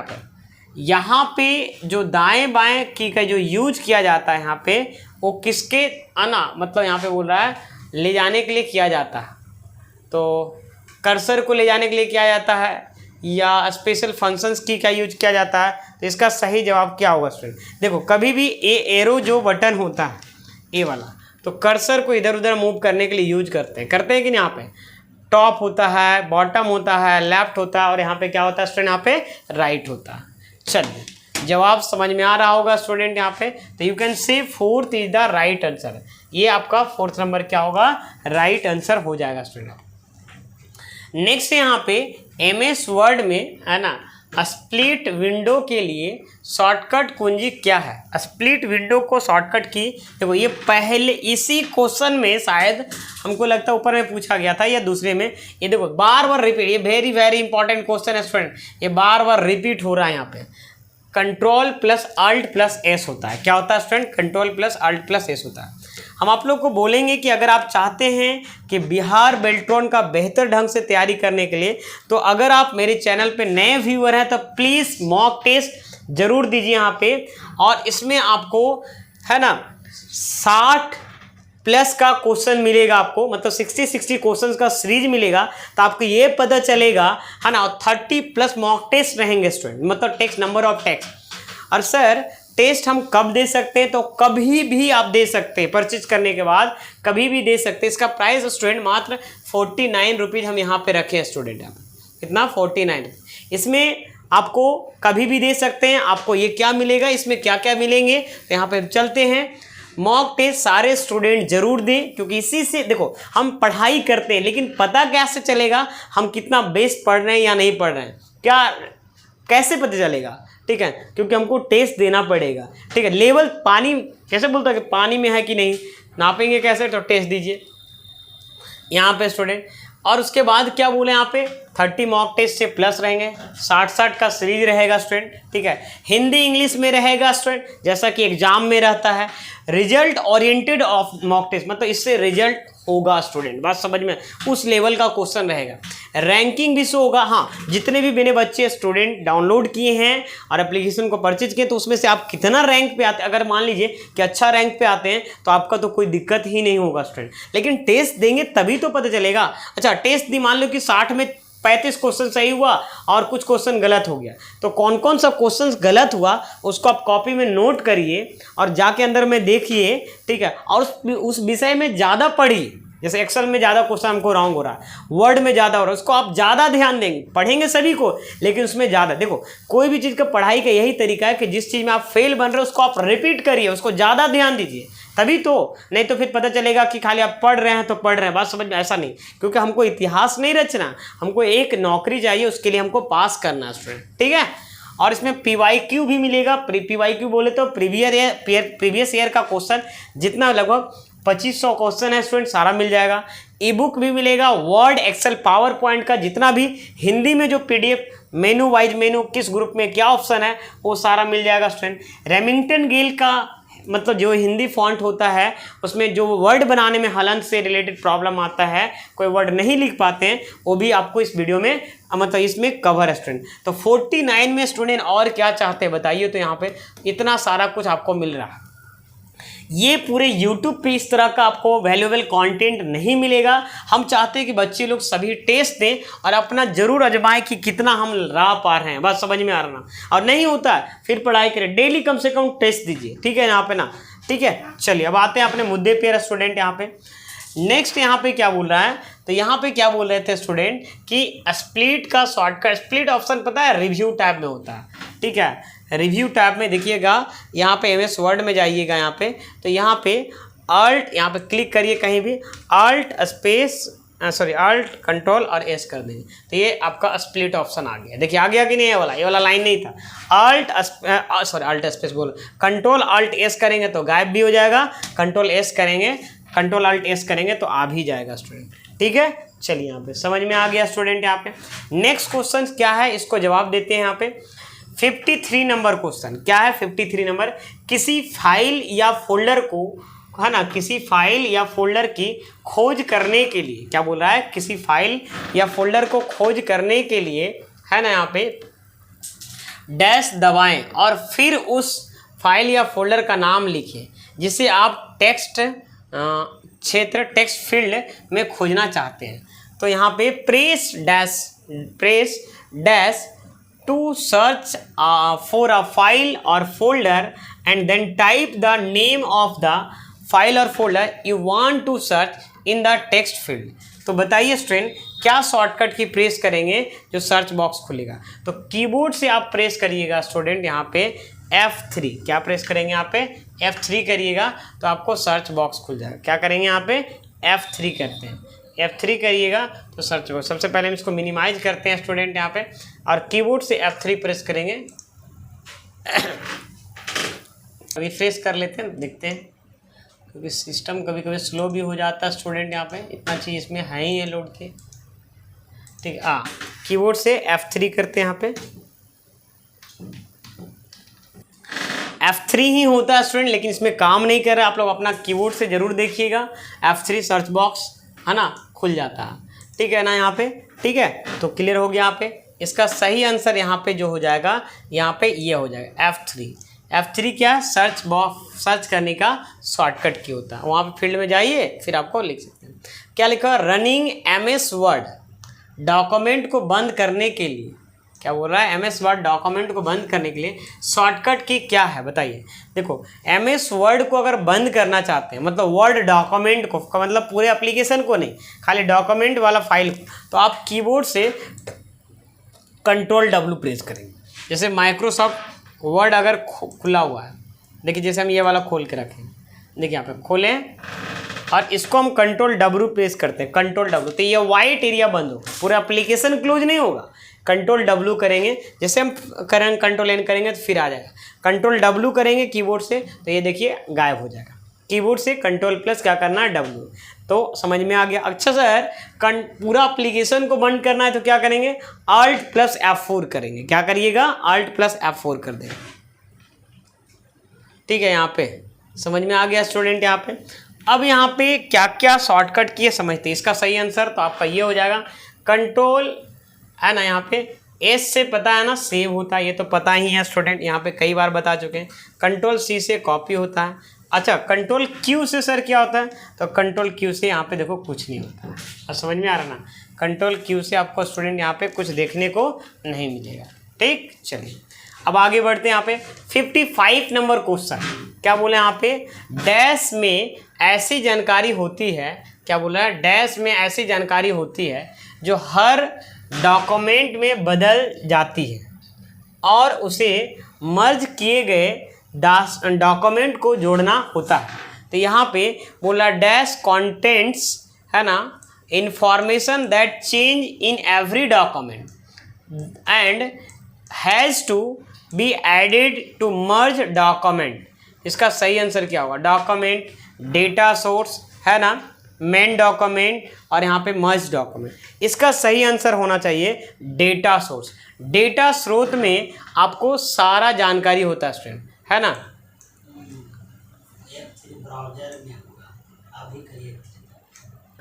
Speaker 1: यहाँ पे जो दाएं बाएं की का जो यूज किया जाता है यहाँ पे, वो किसके मतलब यहाँ पे बोल रहा है ले जाने के लिए किया जाता है, तो कर्सर को ले जाने के लिए किया जाता है या स्पेशल फंक्शंस की का यूज किया जाता है। तो इसका सही जवाब क्या होगा स्टूडेंट, देखो कभी भी एरो जो बटन होता है ए वाला, तो कर्सर को इधर उधर मूव करने के लिए यूज करते हैं कि नहीं। यहाँ पे टॉप होता है, बॉटम होता है, लेफ्ट होता है, और यहाँ पे क्या होता है स्टूडेंट, यहाँ पे राइट होता है। चलिए जवाब समझ में आ रहा होगा स्टूडेंट यहाँ पे, तो you can say 4th is the right answer. ये आपका 4th नंबर क्या होगा, राइट आंसर हो जाएगा स्टूडेंट। नेक्स्ट यहाँ पे MS वर्ड में है ना, स्प्लिट विंडो के लिए शॉर्टकट कुंजी क्या है। स्प्लिट विंडो को शॉर्टकट की, देखो ये पहले इसी क्वेश्चन में शायद हमको लगता है ऊपर में पूछा गया था या दूसरे में, ये देखो बार बार रिपीट, ये वेरी वेरी इंपॉर्टेंट क्वेश्चन है स्टूडेंट, ये बार बार रिपीट हो रहा है। यहाँ पे control plus alt plus S होता है, क्या होता है student, control plus alt plus S होता है। हम आप लोग को बोलेंगे कि अगर आप चाहते हैं कि बिहार बेल्ट्रॉन का बेहतर ढंग से तैयारी करने के लिए, तो अगर आप मेरे चैनल पे नए व्यूअर हैं तो प्लीज़ मॉक टेस्ट जरूर दीजिए यहाँ पे, और इसमें आपको है ना 60 प्लस का क्वेश्चन मिलेगा आपको, मतलब 60 क्वेश्चंस का सीरीज मिलेगा। तो आपको ये पता चलेगा है ना, 30 प्लस मॉक टेस्ट रहेंगे स्टूडेंट, मतलब टेक्स्ट नंबर ऑफ टेक्स्ट। और सर टेस्ट हम कब दे सकते हैं, तो कभी भी आप दे सकते हैं, परचेज करने के बाद कभी भी दे सकते हैं। इसका प्राइस स्टूडेंट मात्र 49 रुपीज़ हम यहाँ पे रखे हैं स्टूडेंट, यहाँ पे कितना 49। इसमें आपको कभी भी दे सकते हैं। आपको ये क्या मिलेगा, इसमें क्या क्या मिलेंगे, तो यहाँ पे चलते हैं। मॉक टेस्ट सारे स्टूडेंट जरूर दें, क्योंकि इसी से देखो हम पढ़ाई करते हैं, लेकिन पता कैसे चलेगा हम कितना बेस्ट पढ़ रहे हैं या नहीं पढ़ रहे हैं, क्या कैसे पता चलेगा, ठीक है, क्योंकि हमको टेस्ट देना पड़ेगा, ठीक है। लेवल पानी कैसे बोलता है कि पानी में है कि नहीं, नापेंगे कैसे, तो टेस्ट दीजिए यहाँ पे स्टूडेंट। और उसके बाद क्या बोले यहाँ पे 30 मॉक टेस्ट से प्लस रहेंगे, 60 का सीरीज रहेगा स्टूडेंट, ठीक है। हिंदी इंग्लिश में रहेगा स्टूडेंट, जैसा कि एग्जाम में रहता है। Result oriented of mock test, मतलब इससे रिजल्ट होगा स्टूडेंट, बात समझ में, उस लेवल का क्वेश्चन रहेगा। रैंकिंग भी शो होगा, हाँ जितने भी मेरे बच्चे स्टूडेंट डाउनलोड किए हैं और एप्लीकेशन को परचेज किए, तो उसमें से आप कितना रैंक पे आते हैं, अगर मान लीजिए कि अच्छा रैंक पे आते हैं तो आपका तो कोई दिक्कत ही नहीं होगा स्टूडेंट, लेकिन टेस्ट देंगे तभी तो पता चलेगा। अच्छा टेस्ट दी, मान लो कि 60 में 35 क्वेश्चन सही हुआ और कुछ क्वेश्चन गलत हो गया, तो कौन कौन सा क्वेश्चन गलत हुआ उसको आप कॉपी में नोट करिए और जाके अंदर में देखिए, ठीक है। और उस विषय में ज़्यादा पढ़िए, जैसे एक्सेल में ज़्यादा क्वेश्चन हमको रॉन्ग हो रहा है, वर्ड में ज़्यादा हो रहा है, उसको आप ज़्यादा ध्यान देंगे, पढ़ेंगे सभी को, लेकिन उसमें ज़्यादा देखो, कोई भी चीज़ का पढ़ाई का यही तरीका है कि जिस चीज़ में आप फेल बन रहे हो उसको आप रिपीट करिए, उसको ज़्यादा ध्यान दीजिए, तभी तो, नहीं तो फिर पता चलेगा कि खाली आप पढ़ रहे हैं तो पढ़ रहे हैं, बात समझ में, ऐसा नहीं, क्योंकि हमको इतिहास नहीं रचना, हमको एक नौकरी चाहिए, उसके लिए हमको पास करना है स्टूडेंट, ठीक है। और इसमें PYQ भी मिलेगा। PYQ बोले तो प्रीवियस ईयर का क्वेश्चन, जितना लगभग 2500 क्वेश्चन है स्टूडेंट, सारा मिल जाएगा। ई बुक भी मिलेगा, वर्ड एक्सेल पावर पॉइंट का जितना भी हिंदी में जो PDF मेनू वाइज मेनू किस ग्रुप में क्या ऑप्शन है वो सारा मिल जाएगा स्टूडेंट। रेमिंगटन गेल का मतलब जो हिंदी फॉन्ट होता है उसमें जो वर्ड बनाने में हलंत से रिलेटेड प्रॉब्लम आता है, कोई वर्ड नहीं लिख पाते हैं, वो भी आपको इस वीडियो में मतलब इसमें कवर है स्टूडेंट। तो 49 में स्टूडेंट और क्या चाहते हैं बताइए। तो यहाँ पे इतना सारा कुछ आपको मिल रहा है। ये पूरे YouTube पे इस तरह का आपको वैल्यूएबल कंटेंट नहीं मिलेगा। हम चाहते हैं कि बच्चे लोग सभी टेस्ट दें और अपना जरूर आजमाएं कि कितना हम ला पा रहे हैं, बस समझ में आ रहा ना। और नहीं होता है फिर पढ़ाई करें, डेली कम से कम टेस्ट दीजिए, ठीक है यहाँ पे ना, ठीक है। चलिए अब आते हैं अपने मुद्दे पे स्टूडेंट। यहाँ पे नेक्स्ट यहाँ पे क्या बोल रहा है, तो यहाँ पे क्या बोल रहे थे स्टूडेंट कि स्प्लिट का शॉर्टकट, स्प्लिट ऑप्शन पता है रिव्यू टैब में होता है, ठीक है। रिव्यू टैब में देखिएगा, यहाँ पे एमएस वर्ड में जाइएगा, यहाँ पे तो यहाँ पे अल्ट, यहाँ पे क्लिक करिए कहीं भी, अल्ट स्पेस अल्ट कंट्रोल और एस कर देंगे तो ये आपका स्प्लिट ऑप्शन आ गया। देखिए आ गया कि नहीं, ये वाला लाइन नहीं था। अल्ट स्पेस बोल, कंट्रोल अल्ट एस करेंगे तो गायब भी हो जाएगा, कंट्रोल अल्ट एस करेंगे तो आ भी जाएगा स्टूडेंट, ठीक है। चलिए यहाँ पे समझ में आ गया स्टूडेंट। यहाँ पे नेक्स्ट क्वेश्चन क्या है, इसको जवाब देते हैं। यहाँ पे 53 नंबर क्वेश्चन क्या है, 53 नंबर, किसी फाइल या फोल्डर को, है ना, किसी फाइल या फोल्डर की खोज करने के लिए, क्या बोल रहा है, किसी फाइल या फोल्डर को खोज करने के लिए, है ना, यहाँ पे डैश दबाएं और फिर उस फाइल या फोल्डर का नाम लिखें जिसे आप टेक्स्ट क्षेत्र, टेक्स्ट फील्ड में खोजना चाहते हैं। तो यहाँ पे press dash to search for a file or folder and then type the name of the file or folder you want to search in the text field। तो बताइए स्टूडेंट क्या शॉर्टकट की प्रेस करेंगे जो सर्च बॉक्स खुलेगा। तो keyboard से आप प्रेस करिएगा स्टूडेंट, यहाँ पे F3, क्या प्रेस करेंगे यहाँ पे F3 करिएगा तो आपको सर्च बॉक्स खुल जाएगा। क्या करेंगे यहाँ पे F3 करते हैं, F3 करिएगा तो सर्च हो। सबसे पहले हम इसको मिनिमाइज करते हैं स्टूडेंट यहाँ पे और कीबोर्ड से F3 प्रेस करेंगे। रिफ्रेश कर लेते हैं, देखते हैं, क्योंकि सिस्टम कभी कभी स्लो भी हो जाता है स्टूडेंट। यहाँ पे इतना चीज़ इसमें है ही है लोड के, ठीक है। कीबोर्ड से F3 करते हैं। यहाँ पे F3 ही होता है स्टूडेंट, लेकिन इसमें काम नहीं कर रहा। आप लोग अपना कीबोर्ड से ज़रूर देखिएगा, F3 सर्च बॉक्स, है ना, खुल जाता है, ठीक है ना यहाँ पे, ठीक है। तो क्लियर हो गया। यहाँ पे इसका सही आंसर यहाँ पे जो हो जाएगा, यहाँ पे ये हो जाएगा F3 क्या, सर्च बॉक्स, सर्च करने का शॉर्टकट की होता है। वहाँ पे फील्ड में जाइए, फिर आपको लिख सकते हैं क्या लिखा, रनिंग MS वर्ड डॉक्यूमेंट को बंद करने के लिए, क्या बोल रहा है, MS वर्ड डॉक्यूमेंट को बंद करने के लिए शॉर्टकट की क्या है बताइए। देखो MS वर्ड को अगर बंद करना चाहते हैं, मतलब वर्ड डॉक्यूमेंट को, मतलब पूरे एप्लीकेशन को नहीं, खाली डॉक्यूमेंट वाला फाइल को, तो आप कीबोर्ड से Ctrl+W प्रेस करेंगे। जैसे माइक्रोसॉफ्ट वर्ड अगर खुला हुआ है, देखिए जैसे हम ये वाला खोल के रखें, देखिए यहाँ पे खोलें और इसको हम Ctrl+W प्रेस करते हैं, Ctrl+W, तो ये वाइट एरिया बंद होगा, पूरा एप्लीकेशन क्लोज नहीं होगा। Ctrl+W करेंगे, जैसे हम करेंगे Ctrl+N करेंगे तो फिर आ जाएगा। Ctrl+W करेंगे कीबोर्ड से तो ये देखिए गायब हो जाएगा। कीबोर्ड से Ctrl+ क्या करना है, W। तो समझ में आ गया। अच्छा सर पूरा एप्लीकेशन को बंद करना है तो क्या करेंगे, Alt+F4 करेंगे। क्या करिएगा, Alt+F4 कर देंगे, ठीक है। यहाँ पे समझ में आ गया स्टूडेंट। यहाँ पे अब यहाँ पे क्या क्या शॉर्टकट किए समझते हैं। इसका सही आंसर तो आपका ये हो जाएगा, कंट्रोल, है ना, यहाँ पे S से पता है ना सेव होता है, ये तो पता ही है स्टूडेंट, यहाँ पे कई बार बता चुके हैं। Ctrl+C से कॉपी होता है। अच्छा Ctrl+Q से सर क्या होता है, तो Ctrl+Q से यहाँ पे देखो कुछ नहीं होता है। अब समझ में आ रहा ना, Ctrl+Q से आपको स्टूडेंट यहाँ पे कुछ देखने को नहीं मिलेगा, ठीक। चलिए अब आगे बढ़ते हैं। यहाँ पे 55 नंबर क्वेश्चन क्या बोले, यहाँ पे डैश में ऐसी जानकारी होती है, क्या बोला है, डैश में ऐसी जानकारी होती है जो हर डॉक्यूमेंट में बदल जाती है और उसे मर्ज किए गए डॉक्यूमेंट को जोड़ना होता है। तो यहाँ पे बोला डैश कंटेंट्स, है ना, information that change in every document and has to be added to merge document. इसका सही आंसर क्या होगा, डॉक्यूमेंट, डेटा सोर्स, है ना, मेन डॉक्यूमेंट और यहाँ पे मर्ज डॉक्यूमेंट। इसका सही आंसर होना चाहिए डेटा सोर्स। डेटा स्रोत में आपको सारा जानकारी होता है स्टूडेंट, है ना। ब्राउज़र में होगा, आप भी करिए।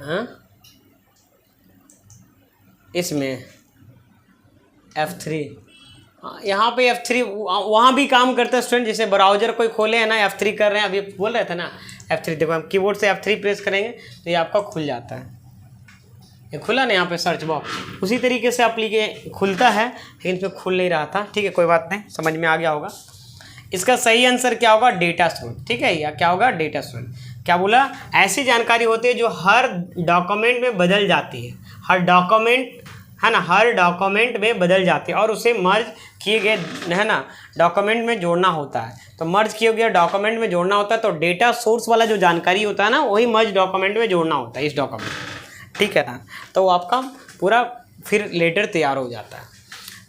Speaker 1: हाँ, इसमें F3, यहाँ पे F3 वहाँ भी काम करता है स्टूडेंट। जैसे ब्राउजर कोई खोले है ना, F3 कर रहे हैं, अभी बोल रहे थे ना F3, देखो हम कीबोर्ड से F3 प्रेस करेंगे तो ये आपका खुल जाता है। ये खुला ना यहाँ पे सर्च बॉक्स, उसी तरीके से एप्लीकेशन खुलता है, लेकिन इसमें खुल नहीं रहा था। ठीक है, कोई बात नहीं, समझ में आ गया होगा। इसका सही आंसर क्या होगा? Data storage. ठीक है, या क्या होगा? Data storage. क्या बोला? ऐसी जानकारी होती है जो हर डॉक्यूमेंट में बदल जाती है, हर डॉक्यूमेंट है ना, हर डॉक्यूमेंट में बदल जाती है और उसे मर्ज किए गए है ना डॉक्यूमेंट में जोड़ना होता है। तो मर्ज किए गए डॉक्यूमेंट में जोड़ना होता है, तो डेटा सोर्स वाला जो जानकारी होता है ना, वही मर्ज डॉक्यूमेंट में जोड़ना होता है, इस डॉक्यूमेंट। ठीक है ना, तो आपका पूरा फिर लेटर तैयार हो जाता है।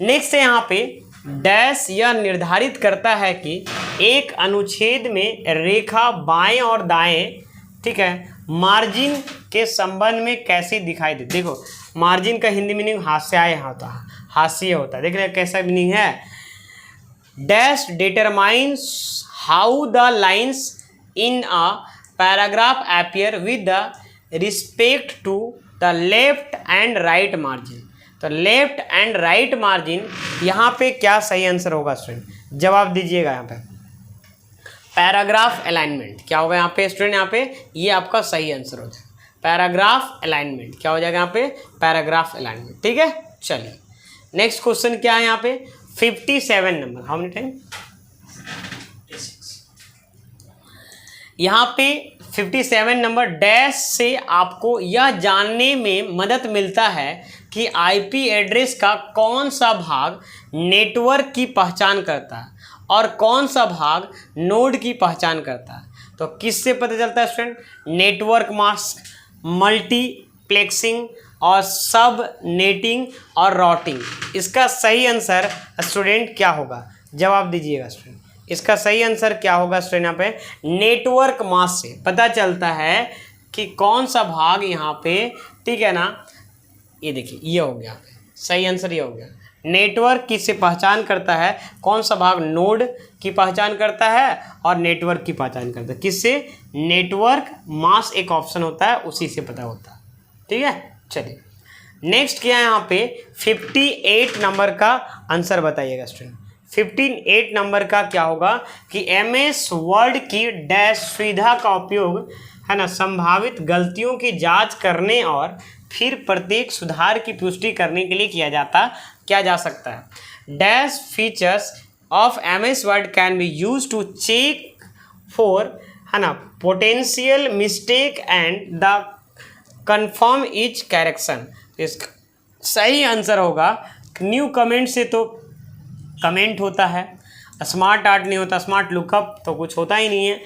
Speaker 1: नेक्स्ट है यहाँ पे डैश, यह निर्धारित करता है कि एक अनुच्छेद में रेखा बाएं और दाएं, ठीक है, मार्जिन के संबंध में कैसी दिखाई दे। देखो मार्जिन का हिंदी मीनिंग हाशिया होता है, हाशिया होता है। देख रहे कैसा मीनिंग है? Dash determines how the lines in a paragraph appear with the respect to the left and right margin. तो लेफ्ट एंड राइट मार्जिन यहाँ पे क्या सही आंसर होगा स्टूडेंट? जवाब दीजिएगा। यहाँ पे पैराग्राफ अलाइनमेंट क्या होगा यहाँ पे स्टूडेंट? यहाँ पे ये आपका सही आंसर हो जाएगा। पैराग्राफ अलाइनमेंट क्या हो जाएगा यहाँ पे? Paragraph alignment. ठीक है, चलिए नेक्स्ट क्वेश्चन क्या है यहाँ पे? 57 नंबर। How many time? यहाँ पे 57 नंबर डैश से आपको यह जानने में मदद मिलता है कि आईपी एड्रेस का कौन सा भाग नेटवर्क की पहचान करता है और कौन सा भाग नोड की पहचान करता है। तो किससे पता चलता है स्टूडेंट? नेटवर्क मास्क, मल्टीप्लेक्सिंग और सब नेटिंग और राउटिंग। इसका सही आंसर स्टूडेंट क्या होगा? जवाब दीजिएगा स्टूडेंट। इसका सही आंसर क्या होगा स्टूडेंट? यहाँ पे नेटवर्क मास्क से पता चलता है कि कौन सा भाग यहाँ पे, ठीक है ना, ये देखिए ये हो गया सही आंसर, ये हो गया। नेटवर्क किससे पहचान करता है? कौन सा भाग नोड की पहचान करता है और नेटवर्क की पहचान करता है। किससे? नेटवर्क मास्क एक ऑप्शन होता है, उसी से पता होता है। ठीक है, चलिए नेक्स्ट क्या है यहाँ पे? 58 नंबर का आंसर बताइएगा स्टूडेंट। 58 नंबर का क्या होगा कि MS वर्ड की डैश सुविधा का उपयोग है ना संभावित गलतियों की जांच करने और फिर प्रत्येक सुधार की पुष्टि करने के लिए किया जा सकता है। Dash features of MS word can be use to check for है ना potential mistake and the confirm each correction. इसका सही आंसर होगा न्यू कमेंट से तो कमेंट होता है, स्मार्ट आर्ट नहीं होता, स्मार्ट लुकअप तो कुछ होता ही नहीं है।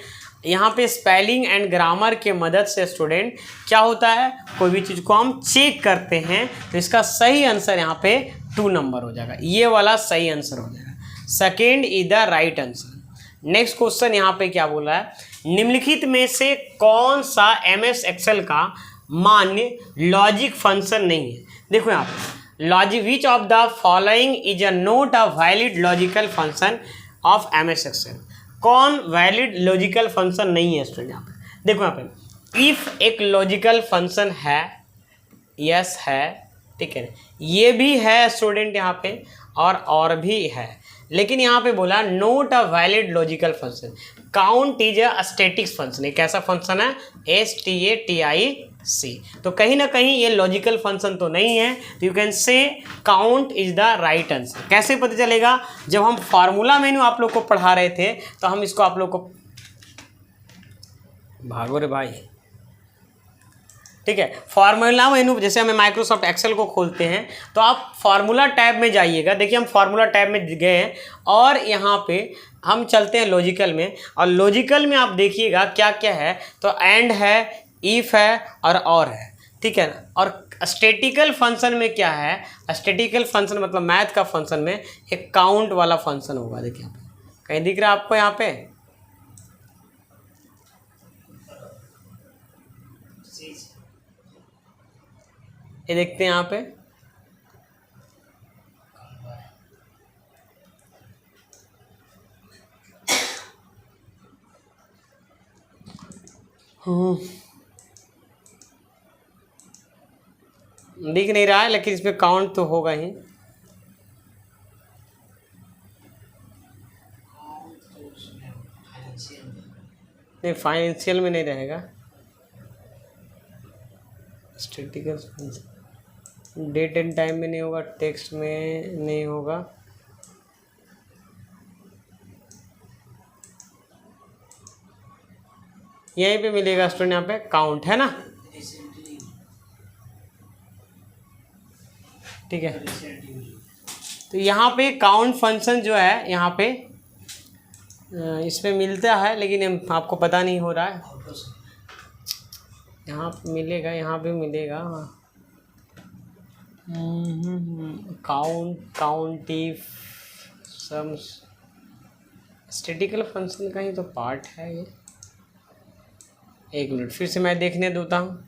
Speaker 1: यहाँ पे स्पेलिंग एंड ग्रामर के मदद से स्टूडेंट क्या होता है? कोई भी चीज़ को हम चेक करते हैं। तो इसका सही आंसर यहाँ पे 2 नंबर हो जाएगा, ये वाला सही आंसर हो जाएगा। Second is the right answer. Next question यहाँ पे क्या बोला है? निम्नलिखित में से कौन सा MS एक्सेल का मान्य लॉजिक फंक्शन नहीं है? देखो यहाँ पे logic which of the following is a not a valid logical function of MS Excel. कौन वैलिड लॉजिकल फंक्शन नहीं है स्टूडेंट? यहाँ पे देखो, यहाँ पे इफ एक लॉजिकल फंक्शन है, यस है, ठीक है, ये भी है स्टूडेंट यहाँ पे और भी है, लेकिन यहाँ पे बोला note a valid logical function. Count is a static function. एक ऐसा फंक्शन है STATIC, तो कहीं ना कहीं ये लॉजिकल फंक्शन तो नहीं है। तो you can say count is the right answer. कैसे पता चलेगा? जब हम फार्मूला मेनू आप लोग को पढ़ा रहे थे तो हम इसको आप लोग को भागो रे भाई, ठीक है, फार्मूला मेनू जैसे हमें माइक्रोसॉफ्ट एक्सेल को खोलते हैं तो आप फार्मूला टैब में जाइएगा। देखिए हम फार्मूला टैब में गए हैं और यहाँ पे हम चलते हैं लॉजिकल में, और लॉजिकल में आप देखिएगा क्या क्या है। तो एंड है, इफ है और है, ठीक है ना। और स्टैटिकल फंक्शन में क्या है? स्टैटिकल फंक्शन मतलब मैथ का फंक्शन में एक काउंट वाला फंक्शन होगा। देखिए यहाँ पे कहीं दिख रहा है आपको? यहाँ पे ये देखते हैं यहाँ पे, दिख नहीं रहा है, लेकिन इसमें काउंट तो होगा ही। नहीं, फाइनेंशियल में नहीं रहेगा। स्टैटिकल डेट एंड टाइम में नहीं होगा, टेक्स्ट में नहीं होगा, यहीं पे मिलेगा स्टूडेंट, यहाँ पे काउंट है ना, ठीक है। तो यहाँ पे काउंट फंक्शन जो है यहाँ पे इसमें मिलता है, लेकिन आपको पता नहीं हो रहा है। यहाँ पे मिलेगा, यहाँ पे मिलेगा count if sum statistical function का ही तो पार्ट है ये। एक मिनट फिर से मैं देखने देता हूँ।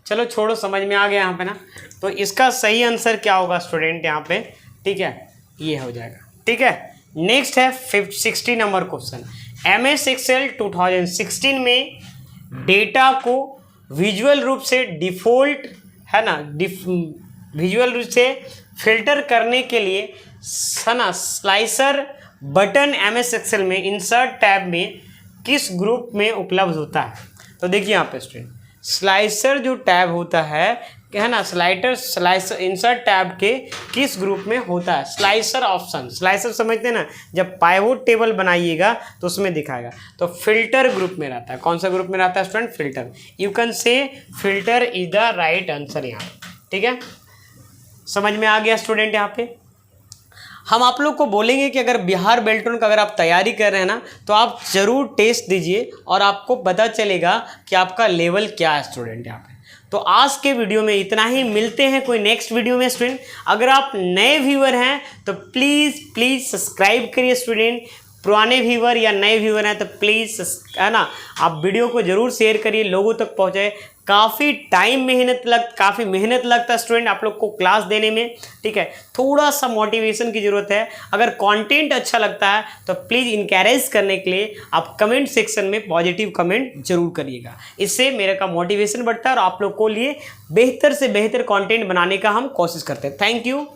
Speaker 1: चलो छोड़ो, समझ में आ गया यहाँ पे ना। तो इसका सही आंसर क्या होगा स्टूडेंट यहाँ पे, ठीक है, ये हो जाएगा, ठीक है। नेक्स्ट है 60 नंबर क्वेश्चन। MS Excel 2016 में डेटा को विजुअल रूप से डिफ़ॉल्ट है ना, विजुअल रूप से फिल्टर करने के लिए है ना स्लाइसर बटन MS Excel में इंसर्ट टैब में किस ग्रुप में उपलब्ध होता है। तो देखिए यहाँ पे स्टूडेंट, स्लाइसर जो टैब होता है ना, स्लाइसर इंसर्ट टैब के किस ग्रुप में होता है। स्लाइसर ऑप्शन, स्लाइसर समझते हैं ना, जब पाइवोट टेबल बनाइएगा तो उसमें दिखाएगा। तो फिल्टर ग्रुप में रहता है। कौन सा ग्रुप में रहता है student? Filter. You can say filter is the right answer यहाँ, ठीक है। समझ में आ गया स्टूडेंट। यहाँ पे हम आप लोग को बोलेंगे कि अगर बिहार बेल्टोन का अगर आप तैयारी कर रहे हैं ना, तो आप ज़रूर टेस्ट दीजिए और आपको पता चलेगा कि आपका लेवल क्या है स्टूडेंट यहाँ पे। तो आज के वीडियो में इतना ही, मिलते हैं कोई नेक्स्ट वीडियो में स्टूडेंट। अगर आप नए व्यूअर हैं तो प्लीज़ सब्सक्राइब करिए स्टूडेंट। पुराने व्यूअर या नए व्यूअर हैं तो प्लीज़ है ना, आप वीडियो को ज़रूर शेयर करिए, लोगों तक पहुँचाए। काफ़ी काफ़ी मेहनत लगता है स्टूडेंट आप लोग को क्लास देने में, ठीक है। थोड़ा सा मोटिवेशन की ज़रूरत है। अगर कंटेंट अच्छा लगता है तो प्लीज़ इनकरेज करने के लिए आप कमेंट सेक्शन में पॉजिटिव कमेंट जरूर करिएगा। इससे मेरे का मोटिवेशन बढ़ता है और आप लोग को लिए बेहतर से बेहतर कंटेंट बनाने का हम कोशिश करते हैं। Thank you.